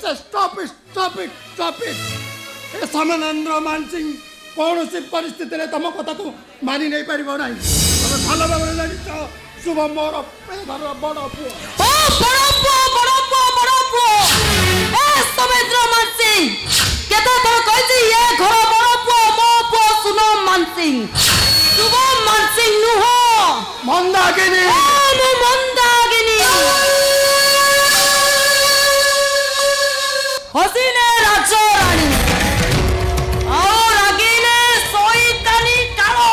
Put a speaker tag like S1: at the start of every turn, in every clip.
S1: say stop it ए समानंद्र मानसिंह कौन सी परिस्थिति रे तुम कथा को मानि नहीं परिबो नाही तमे भलो भाबरे जानि छ शुभ मोर घर बड़ पुओ
S2: बड़ पुओ ए समेंद्र मानसिंह केते तो कहछि ये घर बड़ पुओ मो पुओ सुनो मानसिंह शुभ मानसिंह नुहो
S1: मंदाकिनी
S2: मो मंदाकिनी हसीने राजो रानी और अगीने सोईतानी कालो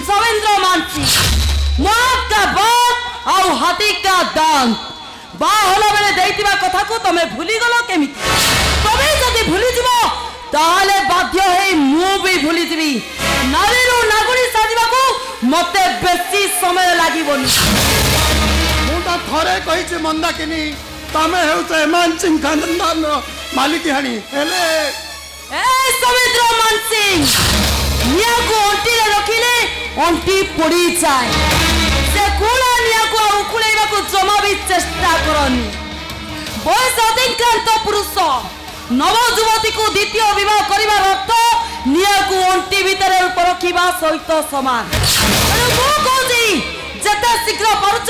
S2: सवेंद्र मानसिंह माँ का बात और हाथी का दांत बा होला बेले देइतिबा कथा को तमे भूली गलो केमिति तमे जदी भूली जिवो ताले बाध्य हे मु भी भूली जिवि नारी रो नागुणी साजिबा को मते बेसी समय लागिबोनी
S1: मु त थरे कहिछि मंदाकिनी तमे हेउते मानसिंह खानदान मालिक हानी हेले
S2: ए समुद्र मानसिंह निया को अंटी रे रखिले अंटी पड़ी जाए से कोला निया को उकुलेबा को जमा भी चेष्टा करनी बयस अधिकांत पुरुष नव युवती को द्वितीय विवाह करिबा अर्थ निया को अंटी भीतर परखिबा सहित समान मु कहजी जते शीघ्र पहुंच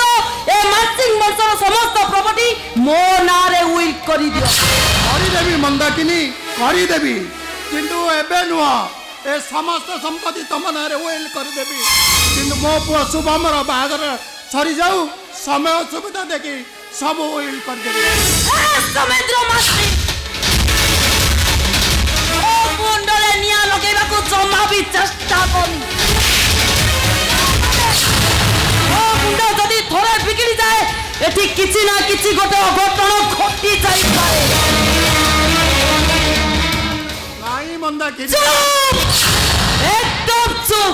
S2: ए मानसिंह वंशर समस्त प्रॉपर्टी मो नारे विल करी दियो
S1: करी देबी मंदाकिनी करी देबी किंतु एबे नुआ ए समस्त संपत्ति तम नारे विल करी देबी किंतु मो पुआ शुभमर बागर सरी जाऊ समय सुविधा देखी सब विल कर देबी
S2: ए समुद्र मानसिंह ओ मुंडले निया लगेबा को जमा भी चेष्टा करी मुंडा जदि थोड़े बिगड़ी जाए एठी किछि ना किछि गोटे अघटन घटी जाई पारे
S1: नाही मंदाकिनी
S2: एकदम चुप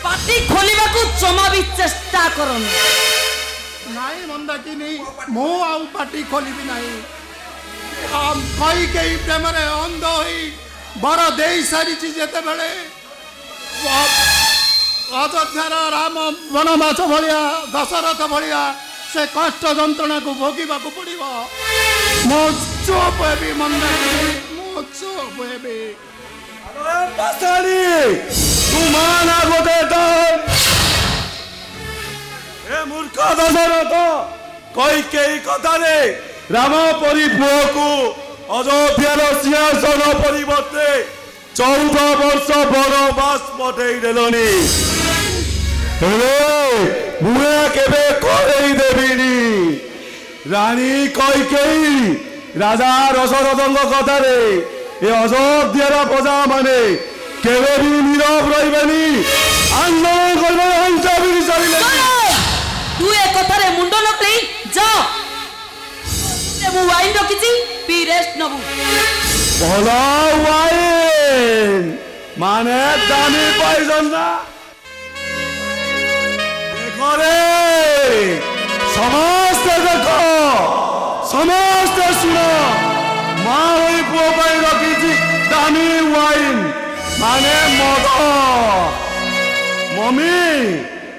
S2: पाटी खोलिबा को जमा भी चेष्टा करनी
S1: नाही मंदाकिनी मो आउ पाटी खोलिबी नाही हम कई कई प्रेम रे अंध होई बर देई सारी चीज जेते बेले अयोध्यार राम वनवास भाया दशरथ भाया से कष्ट जंत्रणा को भोगवा को पड़ो मो चुप हेबी मंदाकिनी मो चुप हेबी
S3: मूर्ख दशरथ कई कई कथारे राम परी पुओ को अयोध्यार सिंहासन परिवर्ते 14 वर्ष वनवास पठेई देलनी मुए केबे करेई देबिनी रानी कई कई राजा दशरथଙ୍କ कथारे ए अयोध्यार प्रजा माने केबे भी नीरव रहिबेनी आंदोलन करबे हिंसा भी चलिले
S2: तू ए कथारे मुंड नकली जा ए मु वाइन रखिछि पी रेस्ट नबु
S3: भला वाइन माने दानी पाइजन ना देखो रे समस्त देखो समस्त सुनो माँ होई पुओ पाई रखिछि दानी वाइन माने मद मम्मी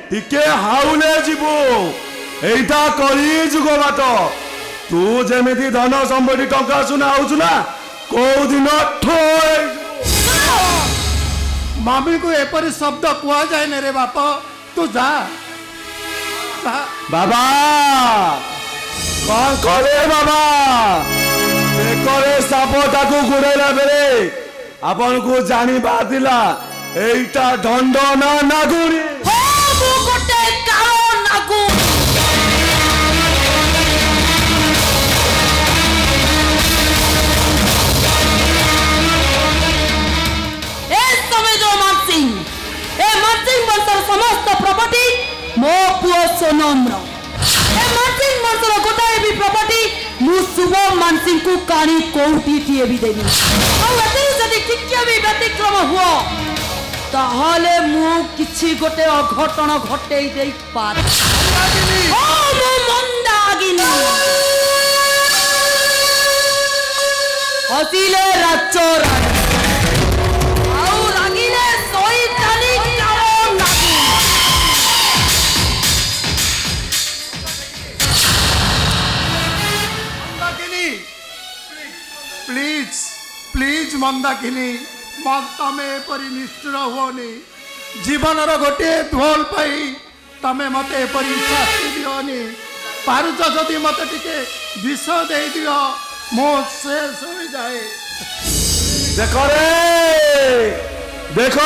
S3: टिके हाउले जीवो एइटा करी जुग बात तू जेमिति धन संपत्ति टंका सुना आउछु ना को दिन
S1: मामी को एपरी शब्द कुआ जाए ने रे बाप तू जा
S3: बाबा कौन करे बाबा करे सापटा को गुड़ेला बेले आपन को जानी बातिला एइटा दंड ना नागुरी
S2: हो मु गोटे कारो नागु समस्त प्रॉपर्टी मो पुओ सोनम्र ए मानसिंह मंत्र गोटाए भी प्रॉपर्टी मु शुभ मानसिंह को काणी कोठी थी भी देनी और एते जदी टिके भी व्यतिक्रम हुओ ताहाले मु किछि गोटे अघटन घटेई देई पार ओ मो मंदागिनी हसिले राचोरा
S1: मंदाकिनी तमें एपरी निष्ठुर हुओनी जीवन गोटे भूल पाई तमें मत एपरी शास्ति दियोनी पारुच जदि मत टिके विष दे दियो मो शेष हो जाए।
S3: देखो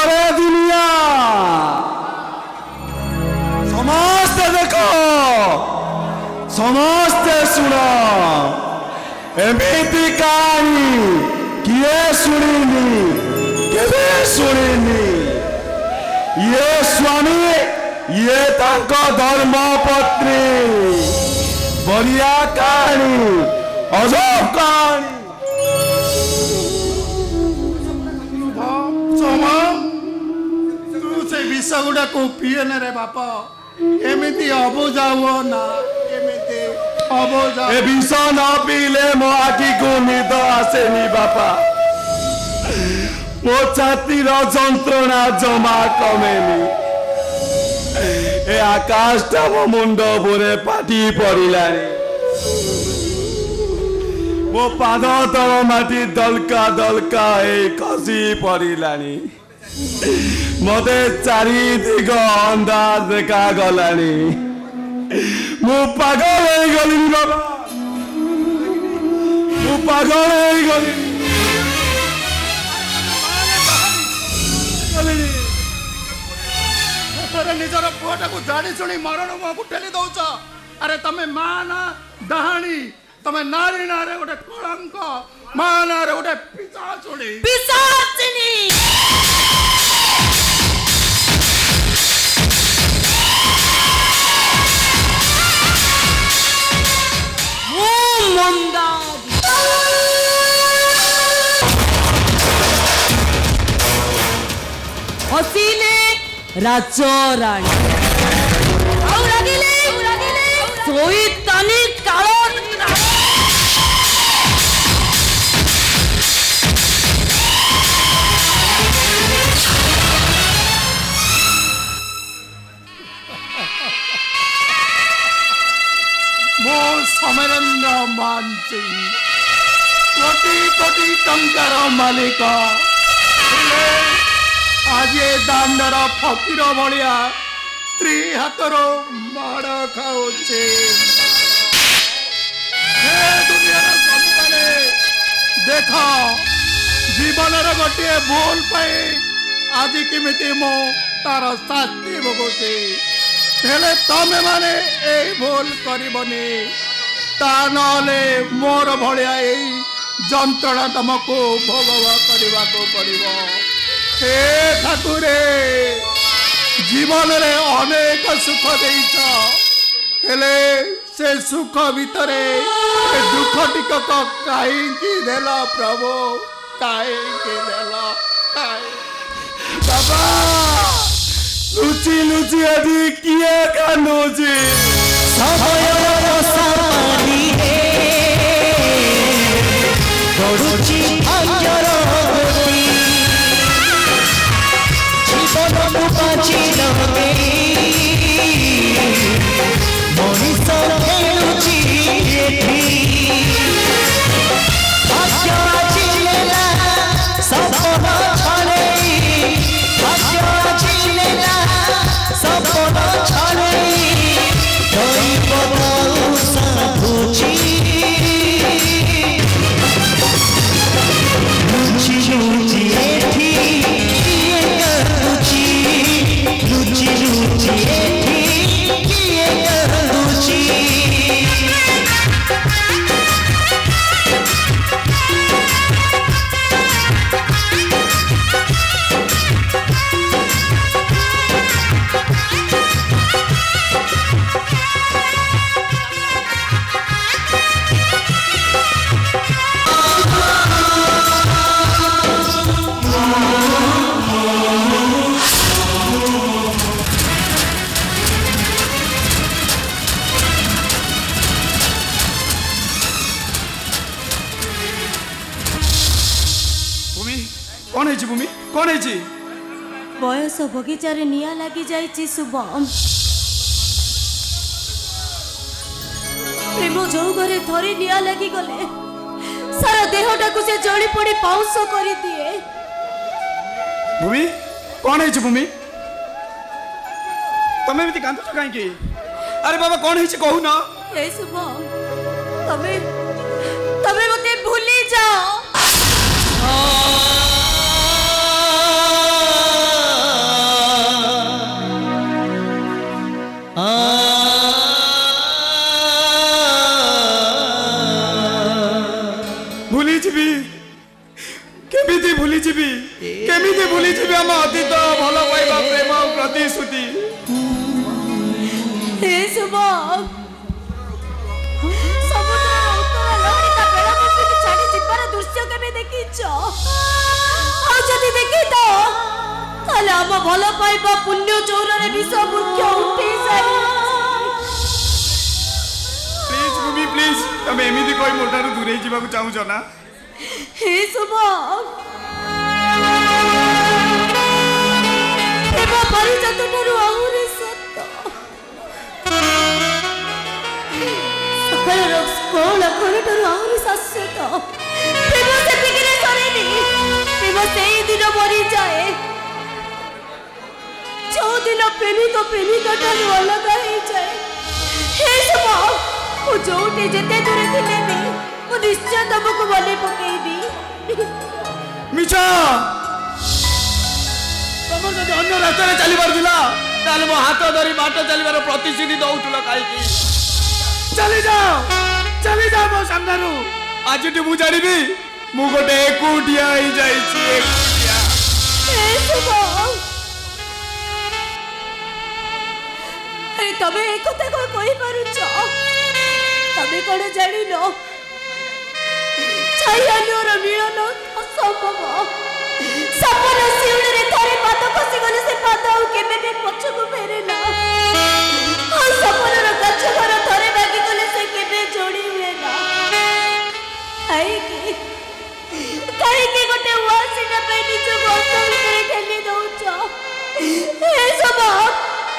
S3: रे दुनिया समस्ते देखो समस्ते सुन एमती कहानी किए शुणी केवे शुणी ये स्वामी ये तांको धर्म पत्नी बढ़िया कहानी अजब कहानी।
S1: तू से विष गुड़ा को पीएन रे बापा एमती अबुझा हुआ ना एमती अबुझा
S3: ए विष न पीले मो आखि को निद आसेनी बापा मो छातीर जंत्रणा जमा कमेनी ए आकाशटा मो मुंड उपरे पाटी पड़िलानी मो पाद तल माटी दलका दलका खसी पड़िलानी मते चारि दिग अंदाज देखा गलानी मु पागल हो गली बाबा मु पागल हो गली
S1: निजर पुआटा को जानी शुणी मरण मुह को ठेली दौच। अरे तमे मां ना डहाणी तमे नारी नारे गोटे कलंक मां नारे गोटे पिशाचुणी
S2: पिशाचिनी हसीने राजराणी सोई तनी कालो
S1: मो समरेंद्र मानसिंह कोटी कोटी टंकार मालिक आज दांडर फकीर भाया स्त्री हाथर माड़ खाऊचे दुनिया देख जीवन गोटे भूल पाई आज केमिति मो तार शास्ति भोगुचे हेले तमे माने ए भूल करबनी ता नले मोर भलिया ए जंत्रणा तुमको भोग करने को पड़ो। हे ठाकुरे जीवन रे अनेक सुख देइछ हेले से सुख भितरे दुख टिकक कहीं देल प्रभु कहीं देल
S3: बाबा लुचि लुचि अभी किए कानूची भूमि कौन है
S2: बयस बगीचार निया लगी जाइए शुभम प्रेम जो घरे थरे निया लगी गले सारा देहटा को से जड़ी पड़ी पाउस कर दिए।
S4: भूमि कौन है भूमि तमें एमती कांदुच कहीं? अरे बाबा कौन है कहू ना?
S2: हे शुभ तमे तमे मते भूली जाओ।
S4: भूली जीवी केमिति भूली जीवी केमिति भूली जीवी हम अतीत भल पाइबा प्रेम प्रतिश्रुति।
S2: हे शुभ समुद्र उत्तर लहरी का बेड़ा में छाड़ी जिबार दृश्य केबे देखिछ? आ जदी देखि तो ताले हम भल पाइबा पुण्य चौर रे विष मुख्य उठी जाई।
S4: प्लीज भूमि प्लीज तमे एमिति कोई मोटारू दूरे जीवा को चाहू ना?
S2: हे शुभ एबा परिजत ठारू आउरे सत सकल स्कूल घर ठारू आउरे शाश्वत प्रेम सेतिकिरे सरेनी। प्रेम सेई दिन मरी जाए जो दिन प्रेमिक प्रेमिका ठारू अलग हो जाए। हे शुभ मु जोटे जेते दूरे थिले भी मु निश्चय तुमको मने पकेबी।
S4: मिछा तमर जदि अन्य रास्ता रे चली बारदिला ताले मो हाथ धरी बाट चलीबार प्रतिश्रुति दउतुला काईकी? चली जाओ मो सामनारू। आज मु जानिबी मु गोटे एकुटिया ही जाईची एकुटिया।
S2: हे शुभ अरे तमे एक कथा को कहि पारुछ? तमे कोन जानि नो छायालोर मिलन असंभव। सपन सिउड़ी रे थरे पाद खसी गले से पाद केबे भी पछकु फेरे ना। आ सपन र गछ घर थरे बाकी गले से केबे जोड़ी हुए ना। काई के गोटे वासी ना पे निज बसल करे ठेली दउछ। हे सब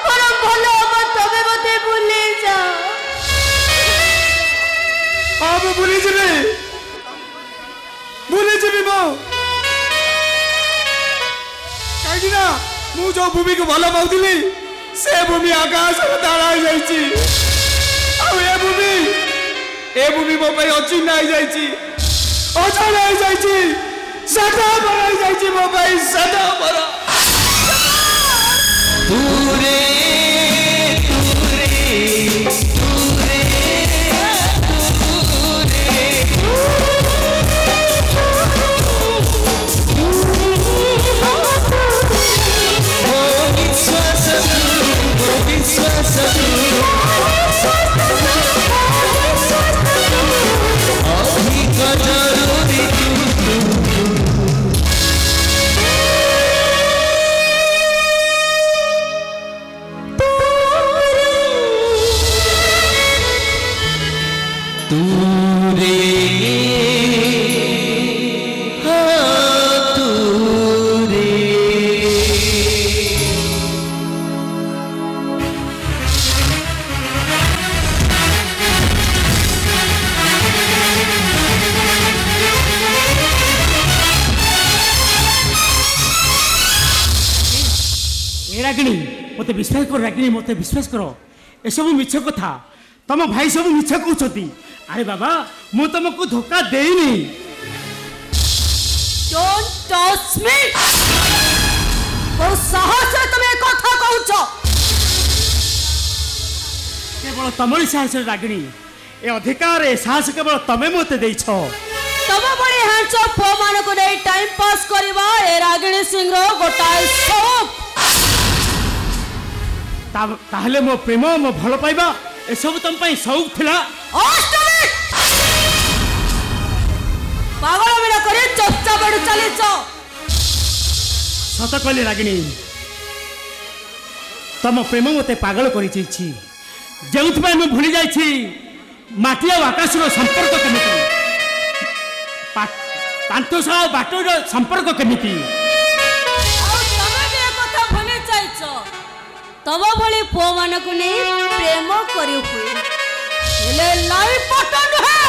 S2: परम भलो अब तबे मते भूली जा।
S4: अब भूली जीवी मो कहीं ना मु जो भूमि को भल पाऊली से भूमि आकाश में तारा हो जाइए। ए भूमि मो पे अचिन्ह हो जाइए अचल हो जाइए सदा बर हो जाइए मो पे सदा बर।
S5: रागिणी मत विश्वास कर रागिणी मत विश्वास कर ए सब मिछ कथा तुम भाई सब मिछ कहते। अरे बाबा मु तुमको धोखा देनी।
S2: Don't touch me! ओ साहस से तुम एक कथा कहूछ?
S5: केवल तमरी साहस रागिणी ए अधिकार ए साहस केवल तमे मते देछ।
S2: तब बड़ी हांच पो मान को नहीं टाइम पास करबा ए रागिणी सिंह रो गोटाए सब
S5: ताहले मो प्रेम मो भल पाइबा ए सब तुम पई शौक थिला।
S2: पागल बिना करे चुपचाप बड़ चले छ।
S5: सत कहले रागिणी तुम प्रेम मते पागल करि छी जेउथ पई मैं भूली जाई छी माटी और आकाश रो संपर्क केमिति पांतोसा बाटो रो संपर्क केमिति।
S2: तब भली पो मान को नहीं प्रेम करी हुए लाइफ पटन है।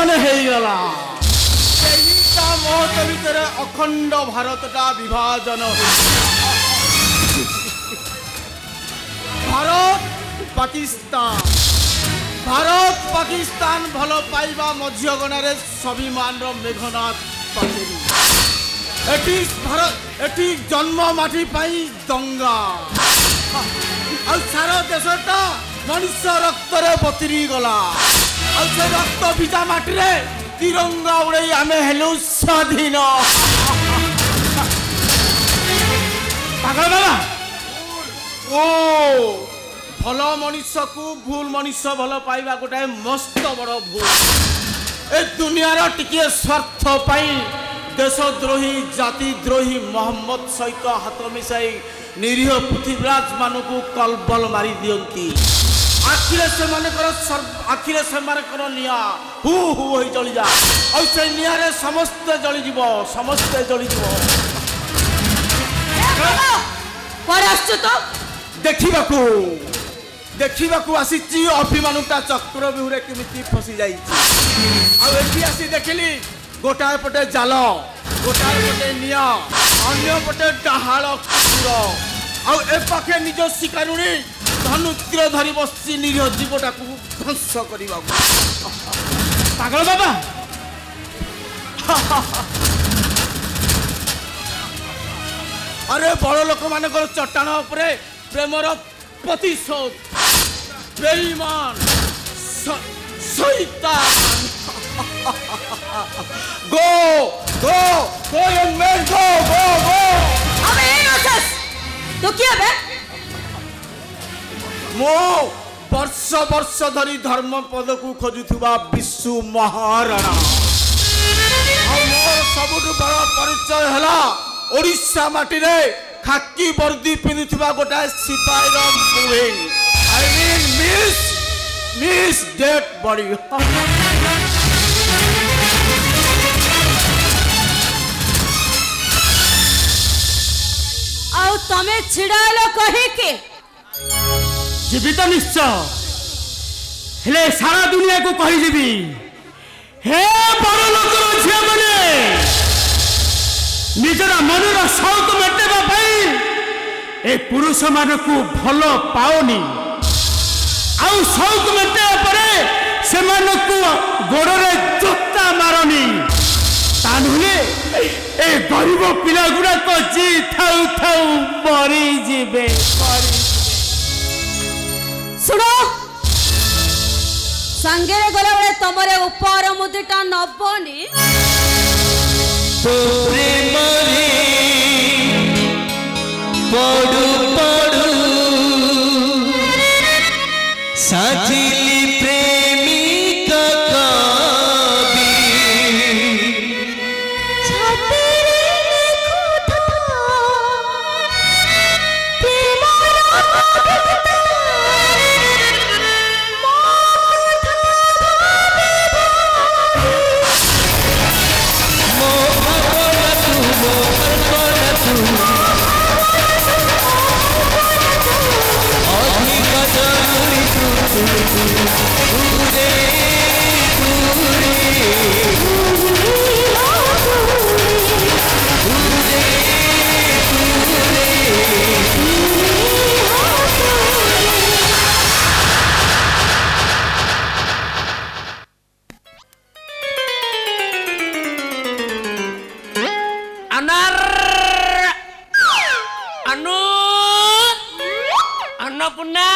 S4: विभाजन हो गला मत भितर अखंड भारतटा विभाजन हो भारत पाकिस्तान भल पाइबा मध्यगणार स्वाभिमान मेघनाथ पाचेरी एटी जन्म माटी पाई दंगा आ सारा देशटा मनुष्य रक्त रे बतरी गला आ से रक्त भिजा माटी रे तिरंगा उड़े आमे हेलु स्वाधीन
S5: पागल बाबा
S4: ओ भल मनुष्य को भूल मनुष्य भल पाइबा गोटे मस्त बड़ भूल ए दुनियार टिके स्वार्थ पाई देशद्रोही जातिद्रोही मोहम्मद सहित हाथ मिसाई निरीह पृथ्वीराज मान को कलबल मारी दियंती आखिरे से निया हु हु होई जली जा और से निया रे समस्त जली जीव समस्त जली जीव
S2: तो
S4: देखिबाकू आसीची अभिमानुटा चक्रव्यूह केमिति फसी जाइछि आ एठी आसी देखिली गोटाए पटे जाल गोटाए पटे निया अन्य पटे डाहाळ कुकुर आ ए पाखे निज शिकारुणी धनुत्र धरी बसी निरीह जीवटाकू ध्वंस करिबाकू
S5: पागल बाबा
S4: अरे बड़ लोक मानकर चट्टाण उपरे प्रेमर प्रतिशोध बेईमान शैतान गो गो गो young man go go go
S2: अबे नोसस तो क्या बे
S4: मो वर्ष वर्ष धरी धर्म पद को खोजुथुबा विश्व महाराणा मोर सबुठ बड़ परिचय हला ओडिशा माटी रे खाकी वर्दी पिंधुथिबा गोटाए सिपाहीर मुहिं I mean miss dead body
S2: आउ तमे छिड़ालो कहे के
S5: जीवित निश्चय हेले सारा दुनिया को कही जीवी हे बड़ लोक झिया माने निजरा मनर शौक मेटेबा पाई ए पुरुष मानकू भल पाओनी आउ शौक मेटेबा परे से मानकू गोड़रे जोता मारनी तानुले ए गरीब पिला गुड़ा को जी थाउ थाउ मरी जीवे
S2: सुनो संगे गला बेले तमरे उपहार मुद्रिटा नबनी
S6: प्रेमरे पड़ू पड़ू साजिली प्रेमिका कवि
S5: अन्नपूर्णा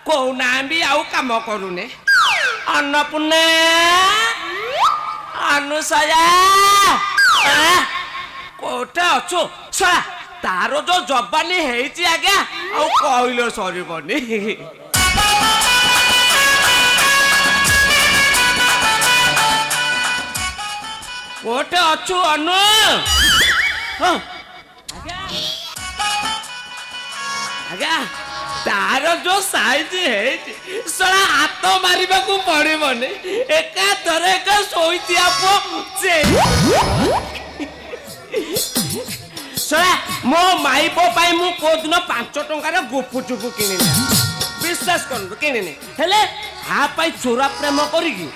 S5: कौना भी आउ काम करूने अन्नपूर्णा अनुसया कोठे अच्छु छा तारो जो जबानी हेची आज्ञा आउ कहले सरीबनी कोठे अच्छु अनु आज्ञा
S4: तार जो साइज है सला हाथ मारिबा को पड़िबने एका थरे का सोईती आपो सला मो माइपो पाई मु कोदिन 5 टंका रे गुपु चुपु किनिने विश्वास करनु किनिने हेले हा पाई चोरा प्रेम करिकी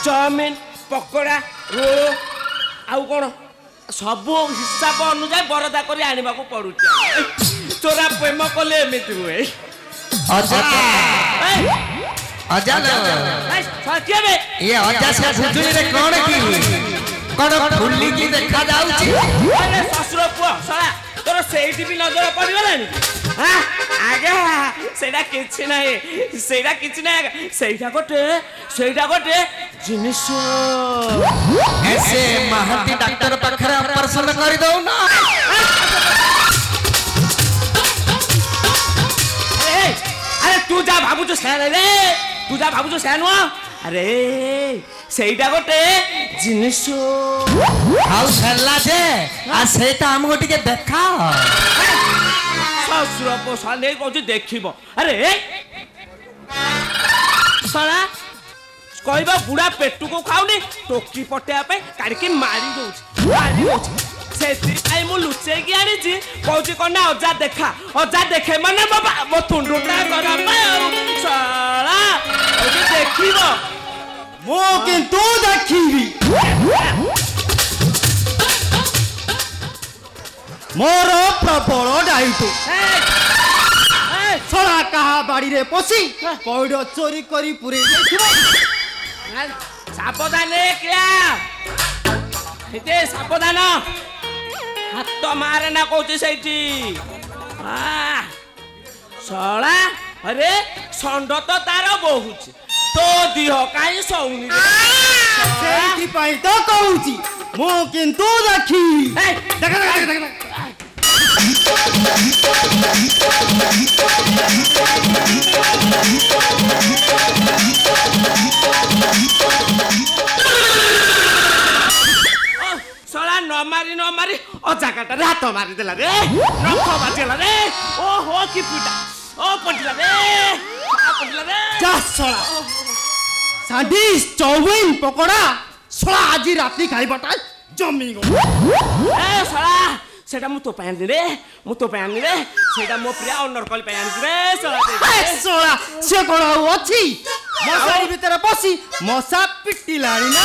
S4: चाउमिन पकोड़ा रोल आउ कोन सब हिसाब अनुसार बरदा करी आनिबा को पड़ुची चोरा प्रेम कले एमिति हुए
S6: अजा अजा
S4: सत्य बे
S6: ये अजा से भुजुली रे कोन की कोन फुल्ली की देखा जाउची
S4: अरे ससुर पुआ साला तोर सेठी भी नजर पड़िगलानी हां आगे सेडा किछि नाही सेडा गोटे जिनिस
S6: ऐसे महंती डॉक्टर पखरे ऑपरेशन करि दऊ ना
S4: अरे तू जा भाबुଛୁ सैन अरे सेटा गोटे जिनिस
S6: आउ छल्ला जे आ सेटा हमको टिके देखा
S4: ससुर पोसा नै कहू देखिबो अरे साला कहबा बुढ़ा पेटू को खाउनी टोकी पटेया पे काढिकी मारी दउछ सेति आई मु लुचे की आनी छी कहूची कोना अजा देखे माने बाबा मो तुंडुटा करा पे साला ओके देखिबो
S1: मो किंतु देखिबी मोर प्रबल दायित्व छड़ा कहा बाड़ी रे पसी पौड़ चोरी करी पुरे
S4: सावधान क्या हेते सावधान हाथ मारे ना कहूची सेठी सला अरे षंड तो तार बहुच तो दिह काई सौनी
S1: सेठी पाई तो कहूची मो किंतु देखी देख
S4: सला न मारी अजा काटा हाथ मारी देला रे नख बाजेला रे ओहो की पिटा ओ पटिला रे जा
S1: सला सांडीस चाउमिन पकोड़ा सला आज राती खाइबाटा जमी गो
S4: ए सला सेटा मु तो पैन रे सेटा मो प्रिया ऑनर कॉल पैन रे
S1: सला से कोन अछि मसारी भीतर बसी मसा पिट्टी लाणी ना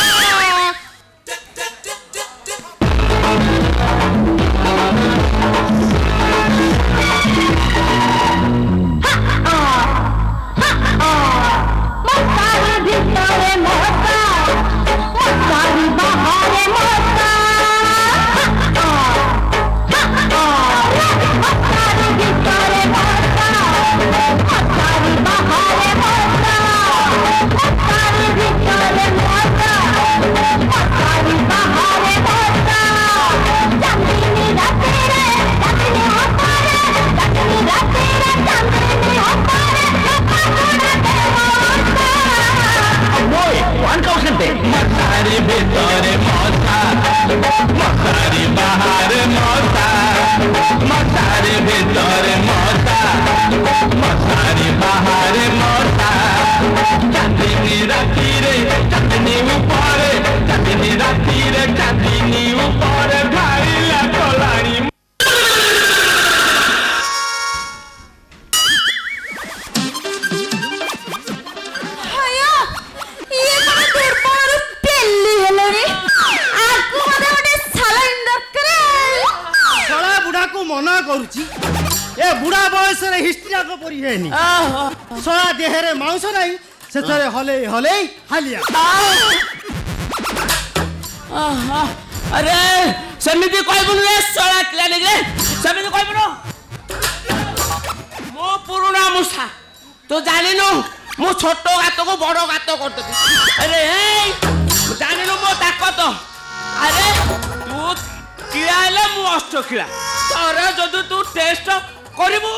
S7: मसारी भितरे मौसा मसारी बाहर मौसा मसारी भितरे मौसा मसारी बाहर मौसा चांदनी राती रे चांदनी ऊपर चांदनी राती रे चांदनी ऊपर भाई ला कोलानी
S1: मना करूची ए बुढ़ा बयस रे हिस्ट्री को परी हेनी सळा देहरे मांस नाही सेथरे हले हालिया
S4: अरे समिति कहबु रे सळा क्लाले रे समिति कहबु मो पुरुना मुसा तो जानिनु मो छोटो गात को बड़ो गात करतती अरे ए जानिनु मो ताकत अरे तू किराले मु अष्ट किरा अरे जदि तू टेस्ट करिबु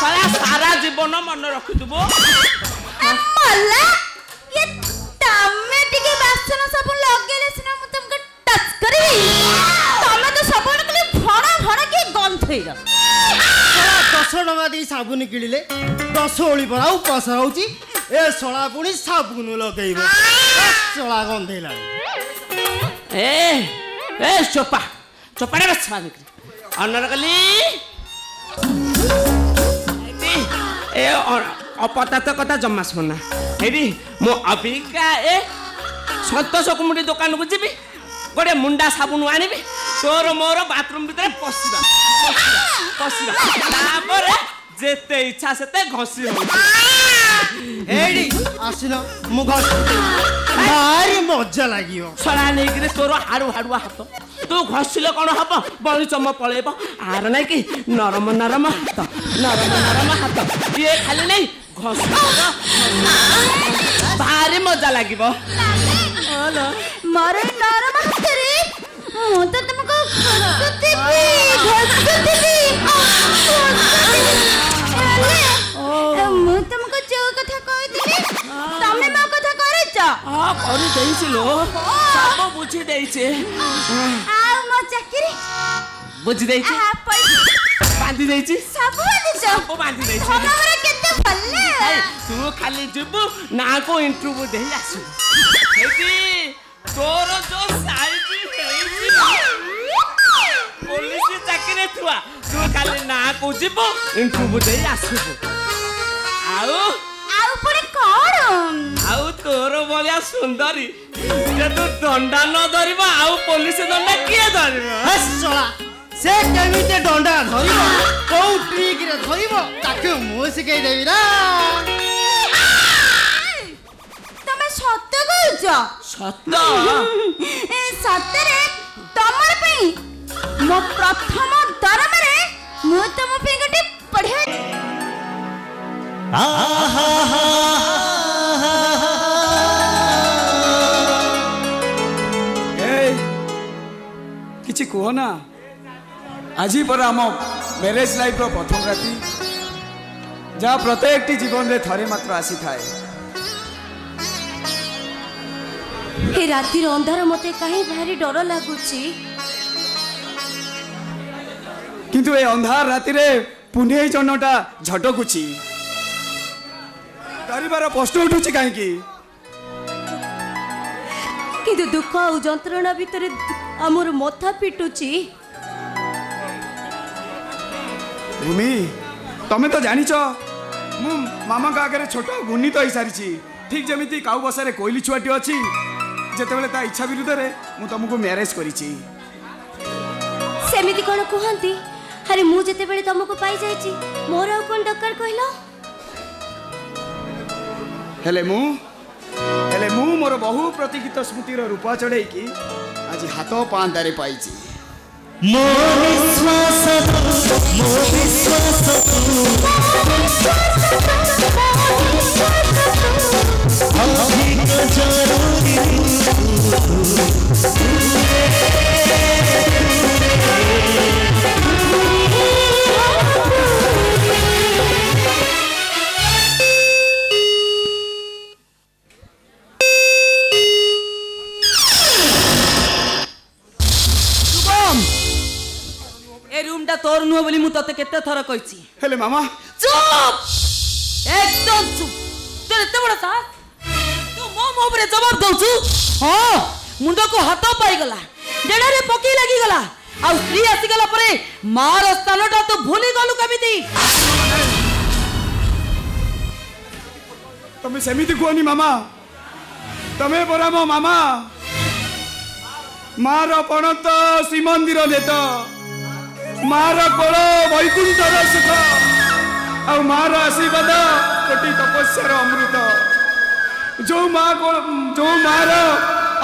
S4: सारा जीवन मन रखिथबो
S2: मल्ला ये तमे टिके बासन सब लगेले सिना मु तुमके टच करी तमे तो सबन के भड़ा के गंथेरा
S1: तो
S8: 10 टका देई साबुन किଣିले 10 ओळी पर उपास रहउची ए सळा पुणी साबुन लगेइबो सळा गंधेला
S5: ए चोपा चोपाड़े बस अनरकली ए अपता कथा जम्मा सुना हेरी मो अबिका ए संतोष कुमुटी दुकान को जीवी गोटे मुंडा साबुन आनी तोर मोर बाथरूम भीतर पशिबा जेते इच्छा सेते घसी
S8: एडी आसिनो मु घसी भारी मजा लागियो
S5: सळा नेगिरे तोर हाडू हाडुआ हाथ तू घसिले कोन हबो बळी चम पळेबो आर नै कि नरम नरम हाथ ये खाली नै घस भारी मजा लागिबो ओलो
S2: मारे नरम हाथ रे मु तो तुमको घसुतीबी मु तुमको जो कथा कहती तमे मो कथा करछ
S5: करि देइछिलो सब बुझी देइछे
S2: आ मो चाकरी
S5: बुझी देइछे बांधी देइछी
S2: सब
S5: बांधी देइछी
S2: हमरे केते भल्ले
S5: तू खाली जिबु ना को इंटरव्यू देई आसु हेती तोर जो साइज पुलिस चाकरी थुआ तू खाली ना को जिबु इंटरव्यू देई आसु
S2: आउ पुणी कौन
S5: आउ तोर बलिया सुंदरी जे तू दंडा न धरिबा आउ पुलिस दंडा किए धरिबा
S8: हसला से केमिते डंडा धरिबो को ट्रिक रे धरिबो ताके मु सिखाई देबी ना
S2: तमे सत्य कहछ
S5: सत्य
S2: ए सत्य रे तमर पई मो प्रथम दरमरे मु तम पे गटे पढे
S4: किछि कहो ना आज पर आम मैरेज लाइफ रो प्रथम राति जहाँ प्रत्येक जीवन रे थरे मात्र आसी थाए
S2: हे रातिर अंधार मते काहे भारी डर लागुची
S4: किंतु ए अंधार राति रे पुणे जनटा झटकुची डरिबार प्रश्न उठुची काहेकि
S2: किंतु दुख और जंत्रणा भितर आमर मथा पिटुची
S4: भूमि तमे तो जानिच मु मामा का आगे छोट गुणी तो सारी ठीक जमी काउ बसारे कोईली छुआटी अच्छी जेते ता इच्छा विरुद्ध रे मु तुमको मैरेज करिछि
S2: सेमिति कोन कहंती अरे मु जेते बेले तुमको पाई जाईची मोर आ कोन डक्कर कहलो
S4: हेले मु मोर बहु प्रतीक्षित स्मृतिर रूप चढ़ई की आज हाथ पांदारे पाइछि
S7: मो विश्वास
S2: तोर नुह बोली मु तते केते थर कहिछि
S4: हेले मामा
S2: चुप एकदम चुप तोर एते बड़ साहस तू मो मो ऊपर जवाब दउछु हां मुंडो को हाथ पाई गला डेडा रे पकी लागी गला आ स्त्री आसी गला परे मार स्थानटा तू भूली गलु कबिति
S4: तमे सेमिति कोनी मामा तमे परा मो मामा मार पणत श्रीमंदिर देत मार कोल वैकुंठर सुख आ मार आशीर्वाद कोटि तपस्यार अमृत जो मार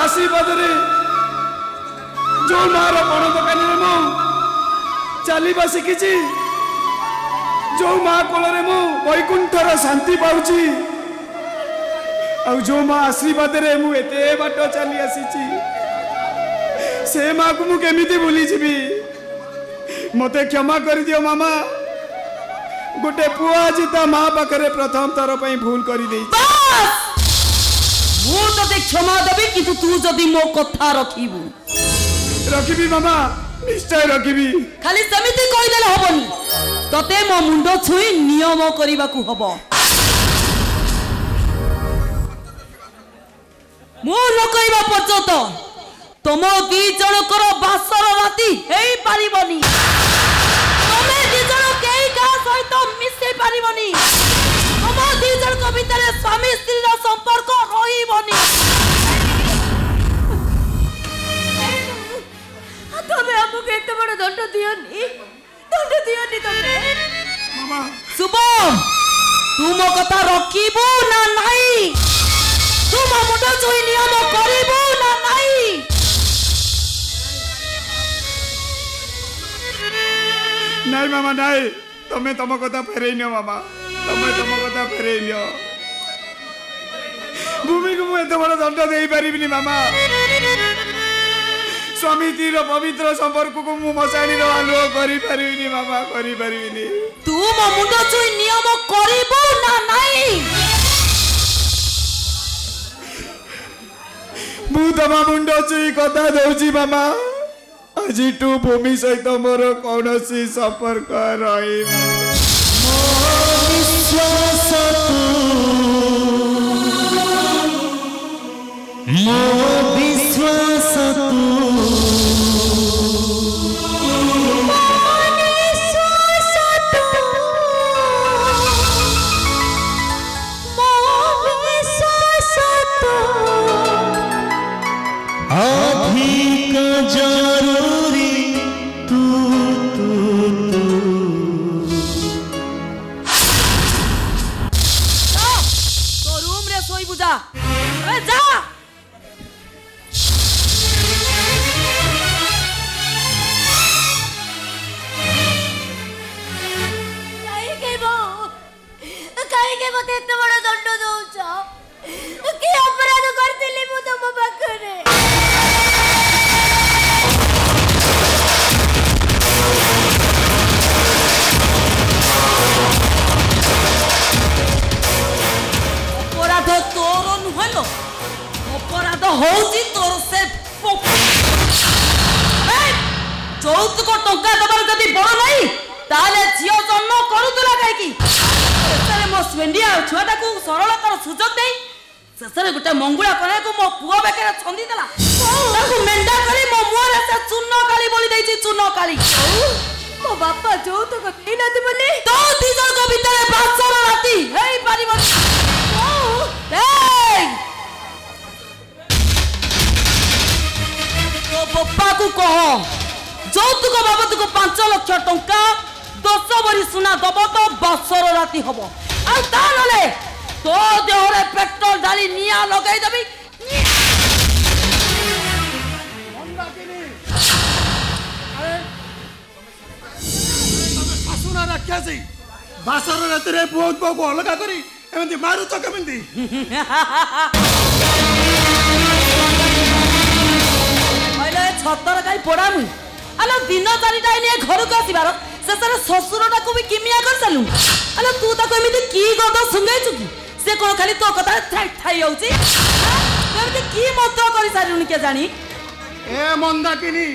S4: आशीर्वाद रे जो मार पण दुकान रे मु चलीबा शिखिछि जो माँ कोल रे मु वैकुंठर शांति पाउछि आ जो माँ आशीर्वाद रे मु एते बाट चली आसीछि से माँ को मु केमिति भूली जीवी मते क्षमा कर दियो मामा गोटे पुआ आज ता माँ पाखरे प्रथम थर पई भूल कर दे
S2: मु तते क्षमा देबी किंतु तू जदी मो कथा रखिबू
S4: रखिबी मामा निश्चय रखिबी
S2: खाली समिति कहि देले हबनी तते मो मुंड छुई नियम करने को हब मु न कहवा पर्यंत तुम दी जनकर बासर राति हेई पारिबनी तमे दी जन केई का सहित मिसै पारिबनी तुम दी जन को भीतर स्वामी स्त्री रा संपर्क रहिबनी तमे हमको एते बड़ दंड दियोनी तमे
S1: मामा
S2: शुभम तू मो कथा रखिबो ना नाही तू मो मुंड छुई नियम करिबो ना नाही
S4: नहीं मामा नहीं तमें तुम कथा फेरई नियो मामा तमें तुम कथा फेरई नियो भूमि को मुझे बड़ा दंड दे पारिबिनी मामा स्वामी तीर पवित्र संपर्क को मु मसाणी रो आलो करि पारिबिनी मामा करि पारिबिनी
S2: तू मो मुंड छुई नियम करिबो ना नाही
S4: मु तम मुंड छुई कथा दउची मामा आजिटू भूमि सहित मोर कौनसी संपर्क रही
S7: विश्वास मो विश्वास अधिक जरूरी तू
S2: तो रूम रे सोई बुझा ए जा
S9: काहे के मते एते बड़ दंड दउछ कि अपराध करथिली मु तम पाखरे
S2: अपराध तोर नुहलो अपराध होउची तोर से चौथुक टंका दबार जदि बड़ नहीं ताले झियो जन्म करूतला काई शेषे मो स्वेंडिया छुआटा को सरलतार सुजोग दे शेषे गोटे मंगुळा करे को मो पुआ बेकरे छंदी देला ताको मेंढा करी मो मुआरे से चूर्ण काली बोली देछि चूर्ण काली
S9: मो बापा चौथुक देई नथि बोली
S2: तो दी जन को भीतर बासर राती हेई पारिबो ए तो पप्पा को कह যৌতুক বাবদକୁ 5 লক্ষ টঙ্কা 10 ভরি সোনা দব তো বাসর রাতি হব আর তা নলে তো দেহরে পেট্রোল ডালি নিয়া লগাই দেবি
S1: শাশুনা রাখিয়াছি বাসর রাতিরে বহুত বহু অলগা করি এমতি মারুছ কেমতি
S2: কইলে ছতর কাই পড়ামু আলো দিন চারিটা নিয়ে ঘরକୁ আসিবার शेषे शशुरटा को भी किमिया कर चलू अरे तू ताको एमिति की गद सुंगाइछु कि से कोन खाली तो कथा ठाई ठाई होउची एमिति की मंत्र करि सारिउनी के जानी
S1: ए मंदाकिनी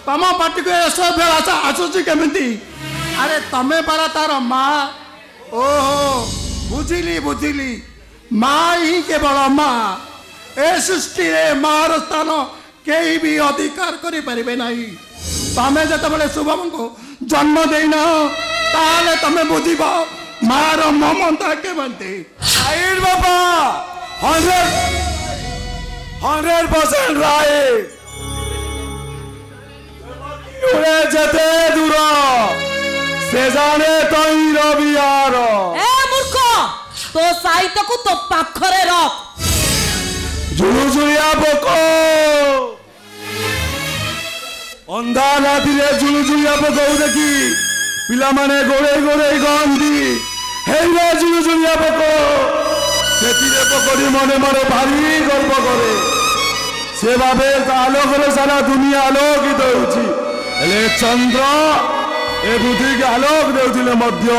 S1: तम पाटी को एसो बेलासा आसुची केमिति अरे तमे पारा तार माँ ओहो बुझिली बुझिली माँ ही केवल माँ ए सृष्टि रे मार स्थान केही भी अधिकार करि परिबे नाही तमे जतबेले शुभम को जन्म देना ताले तमे बुझिबो मार ममता के बनते
S3: आइर बाबा 100% राइट उड़े जते दूर से जाने तई रबियार
S2: ए मूर्ख तो साहित्य को तो पाखरे रख
S3: जुलुजुलिया बको अंधा राति रे जुलुजुलिया बको देखी पिला माने गोरे गोरे गंदी हेला जुलुजुलिया बको सेतिरे पकड़ी मने मने भारी गर्व करे से भावे आलोक रे सारा दुनिया आलोकित होउची एले चंद्र ए बुद्धि के आलोक देउथिले मध्य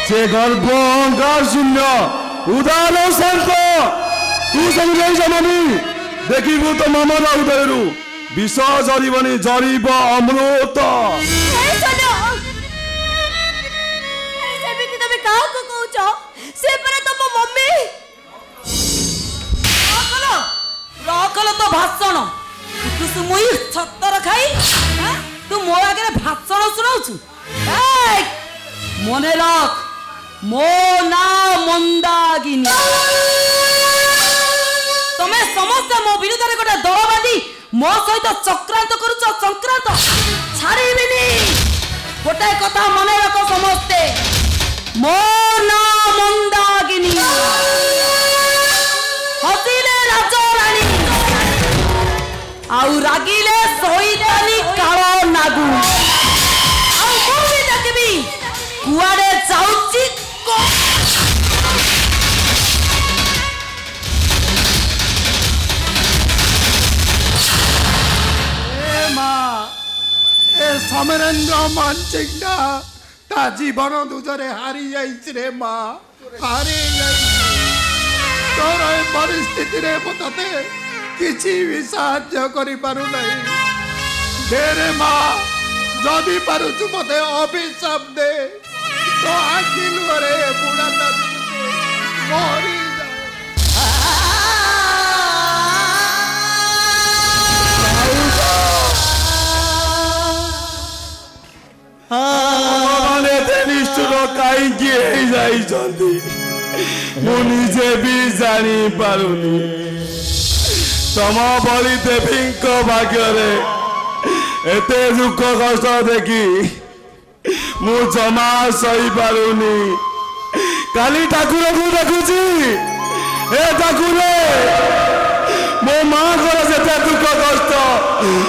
S3: से गर्भ अहंकार शून्य उदार शांत तू सब नहीं जमानी देखिबू तो ममता उदयरू विष जरिबनी जरिब अमृत
S2: मम्मी रखल तो भाषण तू मुई छतर खाई तू मो आगे भाषण शुणाऊ मने रख मो ना मंदाकिनी तमे समस्त मो विरुद्ध रे गोटे दल बांधी मो सहित चक्रांत करूच संक्रांत छाड़ीबिनी गोटे कथा मने रख समस्ते मो ना मंदाकिनी हसिले राजराणी आउ रागिले सोईदानी कालो नागु आउ मो भी देखबी कुआडे जाउची
S1: समरेन्द्र मानसिंह ता जीवन दूजरे हारी जाइए माँ हारी तोर परिस्थिति रे मते किसी भी साहाय्य करि पारु नहीं दे रे माँ जदि पारुछु मते अभिशाप दे तो आखिल रे बुढ़ा मरी
S3: मुझे भी जानी पारुनी तम बड़ी देवी भाग्य एते दुख कष्ट देखी मु जमा सही पारुनी काली ठाकुर को देखुची ए ठाकुर मो माँ को से दुख कष्ट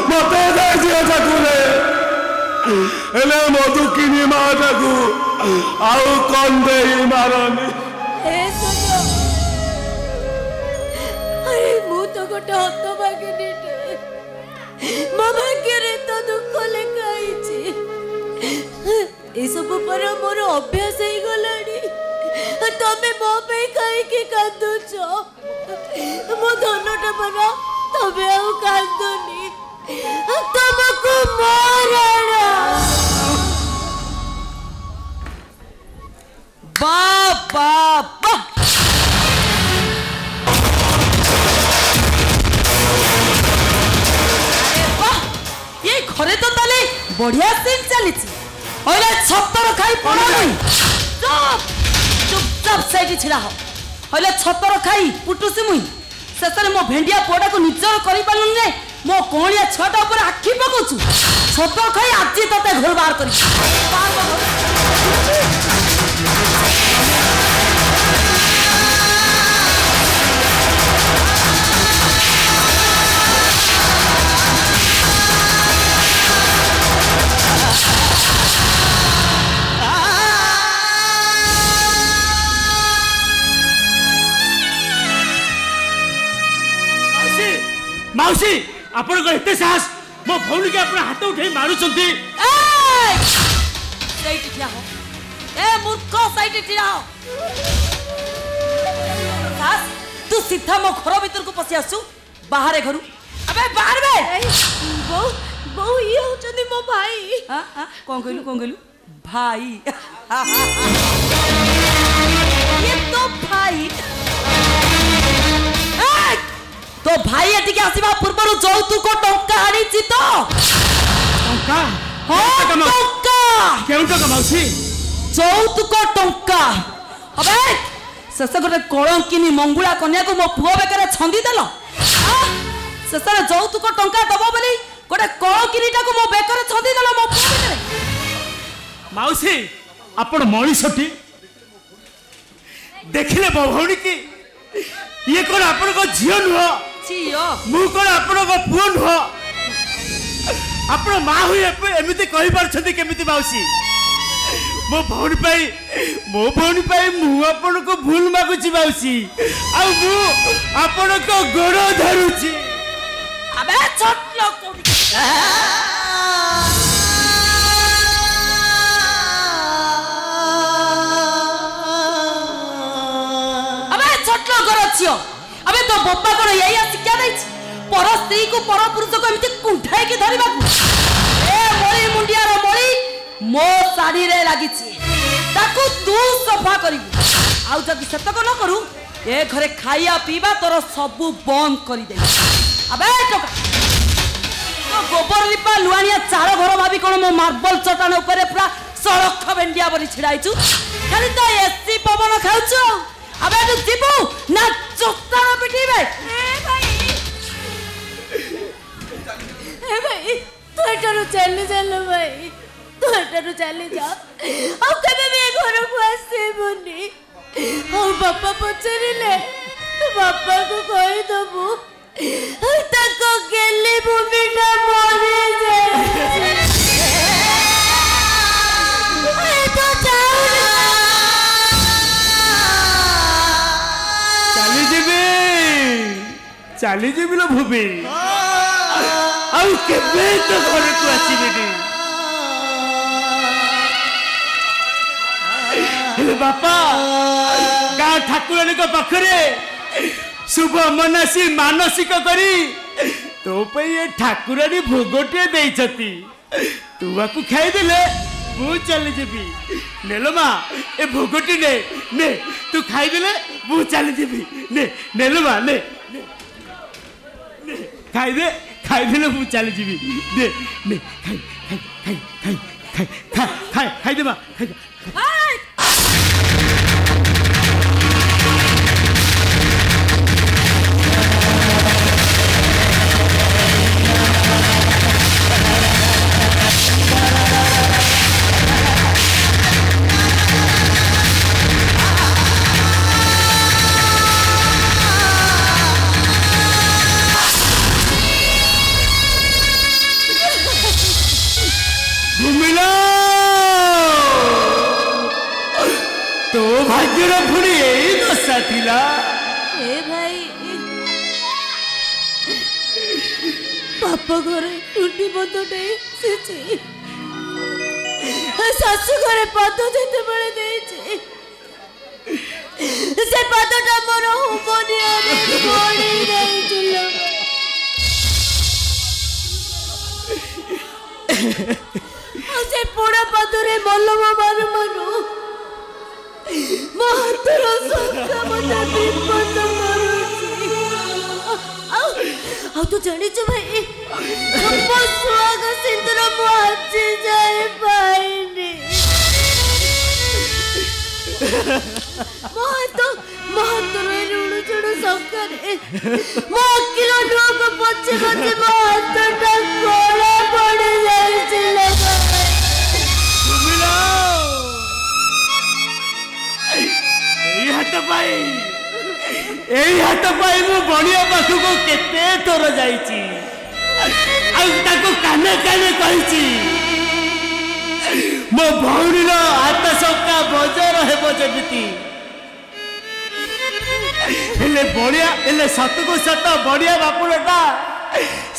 S3: मत ठाकुर एले मो दुखिनी माँ टाकू आउ कौन दे मारनी
S9: अरे मु तो गोटे हतभागिनी मो भाग्य तो दुख लेखाई ए सब पर मोर अभ्यास हो गलानी तमे मो पे कहीं कांदुच मो धनटा बना तमे आउ कांदुनी तुमको मारना
S2: बाबा ये घरे तो ताले बढ़िया सीन चली छतर खाई पड़ा नहीं चुपचाप साइड छिड़ा हो हले छतर खाई पुटुसी मुई शेष मो भेंडिया पोड़ा को निजर कर पारुनी रे मो कोणिया छटा ऊपर आखि पकाउछु छतर खाई आज तते घर बाहर करी
S5: माउसी आपण को एते साहस मो भौनी के अपन हाथ उठे मारू चंती
S2: साइड ठिया हो ए मूर्ख साइड ठिया हो सास तू सीधा मो घर भीतर को पसी आसु बाहर घरु अबे बाहर बे
S9: बहु बहु ये होचनी मो भाई
S2: हां कोन कहलु भाई ये तो भाई तो भाई एटिके आसीबा पूर्वरु जौतुक टंका आनीची तो
S5: टंका
S2: हां टंका
S5: केउ टंका माउसी
S2: जौतुक टंका अबे शेष गोटे कलंकिनी मंगुला कन्या को मो पुओ बेकरे छंदी देलो शेष जौतुक टंका दबो बोली गोटे कलंकिनीटा को मो बेकरे छंदी देलो मो पुओ बेकरे
S5: माउसी आपण मणिसटी देखिले भौणी की ये कोन आपण को झियो नुह
S2: झियो
S5: मु कोन आपण को पुओ नुह आपण मा हुई एमिति कहि परछथि केमिति माउसी मो भौणी पाई मु आपण को भूल मागुची माउसी आ मु आपण को गोड़ धरुची
S2: अबे छोट लोग अबे तो बोपा कोन यही शिक्षा दै पर स्त्री को पर पुरुष को एमिति कुंठाई के धरिबा ए मोली मुंडिया रो मोली मो साड़ी रे लागिछि ताकू तू सफा करिबू आउ जदि सेतक न करू ए घरे खाइया पीवा तोर सबू बंद करी दे अबे टका तो गोबर लिपा लुआनिया चार घर भाभी कोन मो मार्बल चटान ऊपर पूरा सड़क बेंडिया बरी छिड़ाइछु खाली तो एसी पवन खाउछु अबे तू जीबू ना चोक्ता पिटीबे
S9: ए भाई तू एटारू चली भाई तू एटारू चली जा अब कभी भी घर को आसेबनी और बापा पचरिले बापा को कहि दबू तको गेली भूमिटा मरे जाए तो
S5: चली जीवी लो भूमि आउ केबे तो घर को आसीबेनी बापा गाँ ठाकुरानी पाखरे शुभ मनासी मानसिक करी तो ये ठाकुरानी भोगटे देइछती तू आकु खाइदेले मु चली जीवी नेलो मा ए भोगटी ने ने तू खाइदेले मु चली जीवी ने नेलो मा ने खाइदेले मु चली जीवी ने ने खाइदे मा तो भाग्यर पुणी यही दशा थिला
S9: ए भाई बापा घर टूटी बदटे से शाशु घरे पद जेते बळे देइछे से पदटा मोर होमनिया रे पड़ी रहिছিল से पोड़ा पदरे मल्लम मारू मारू महतर संक्रमण विपद करूची आ तू जानिछ भाई हम सुहाग सिंदूर मुआची जाए पाइनी महतर ऋण चढ़ संकरे मो किलो लोग बच्चे बच्चे महतटा कोड़ा पड़ जाइছিল
S5: हाथ पाई मु बणिया पाखु को केते थोर जाइची आ ताको काने काने कहिची मो भौणी रो हाथ सका बजार हेबो जेबिति हेले बणिया हेले सत को सत बणिया बापुरटा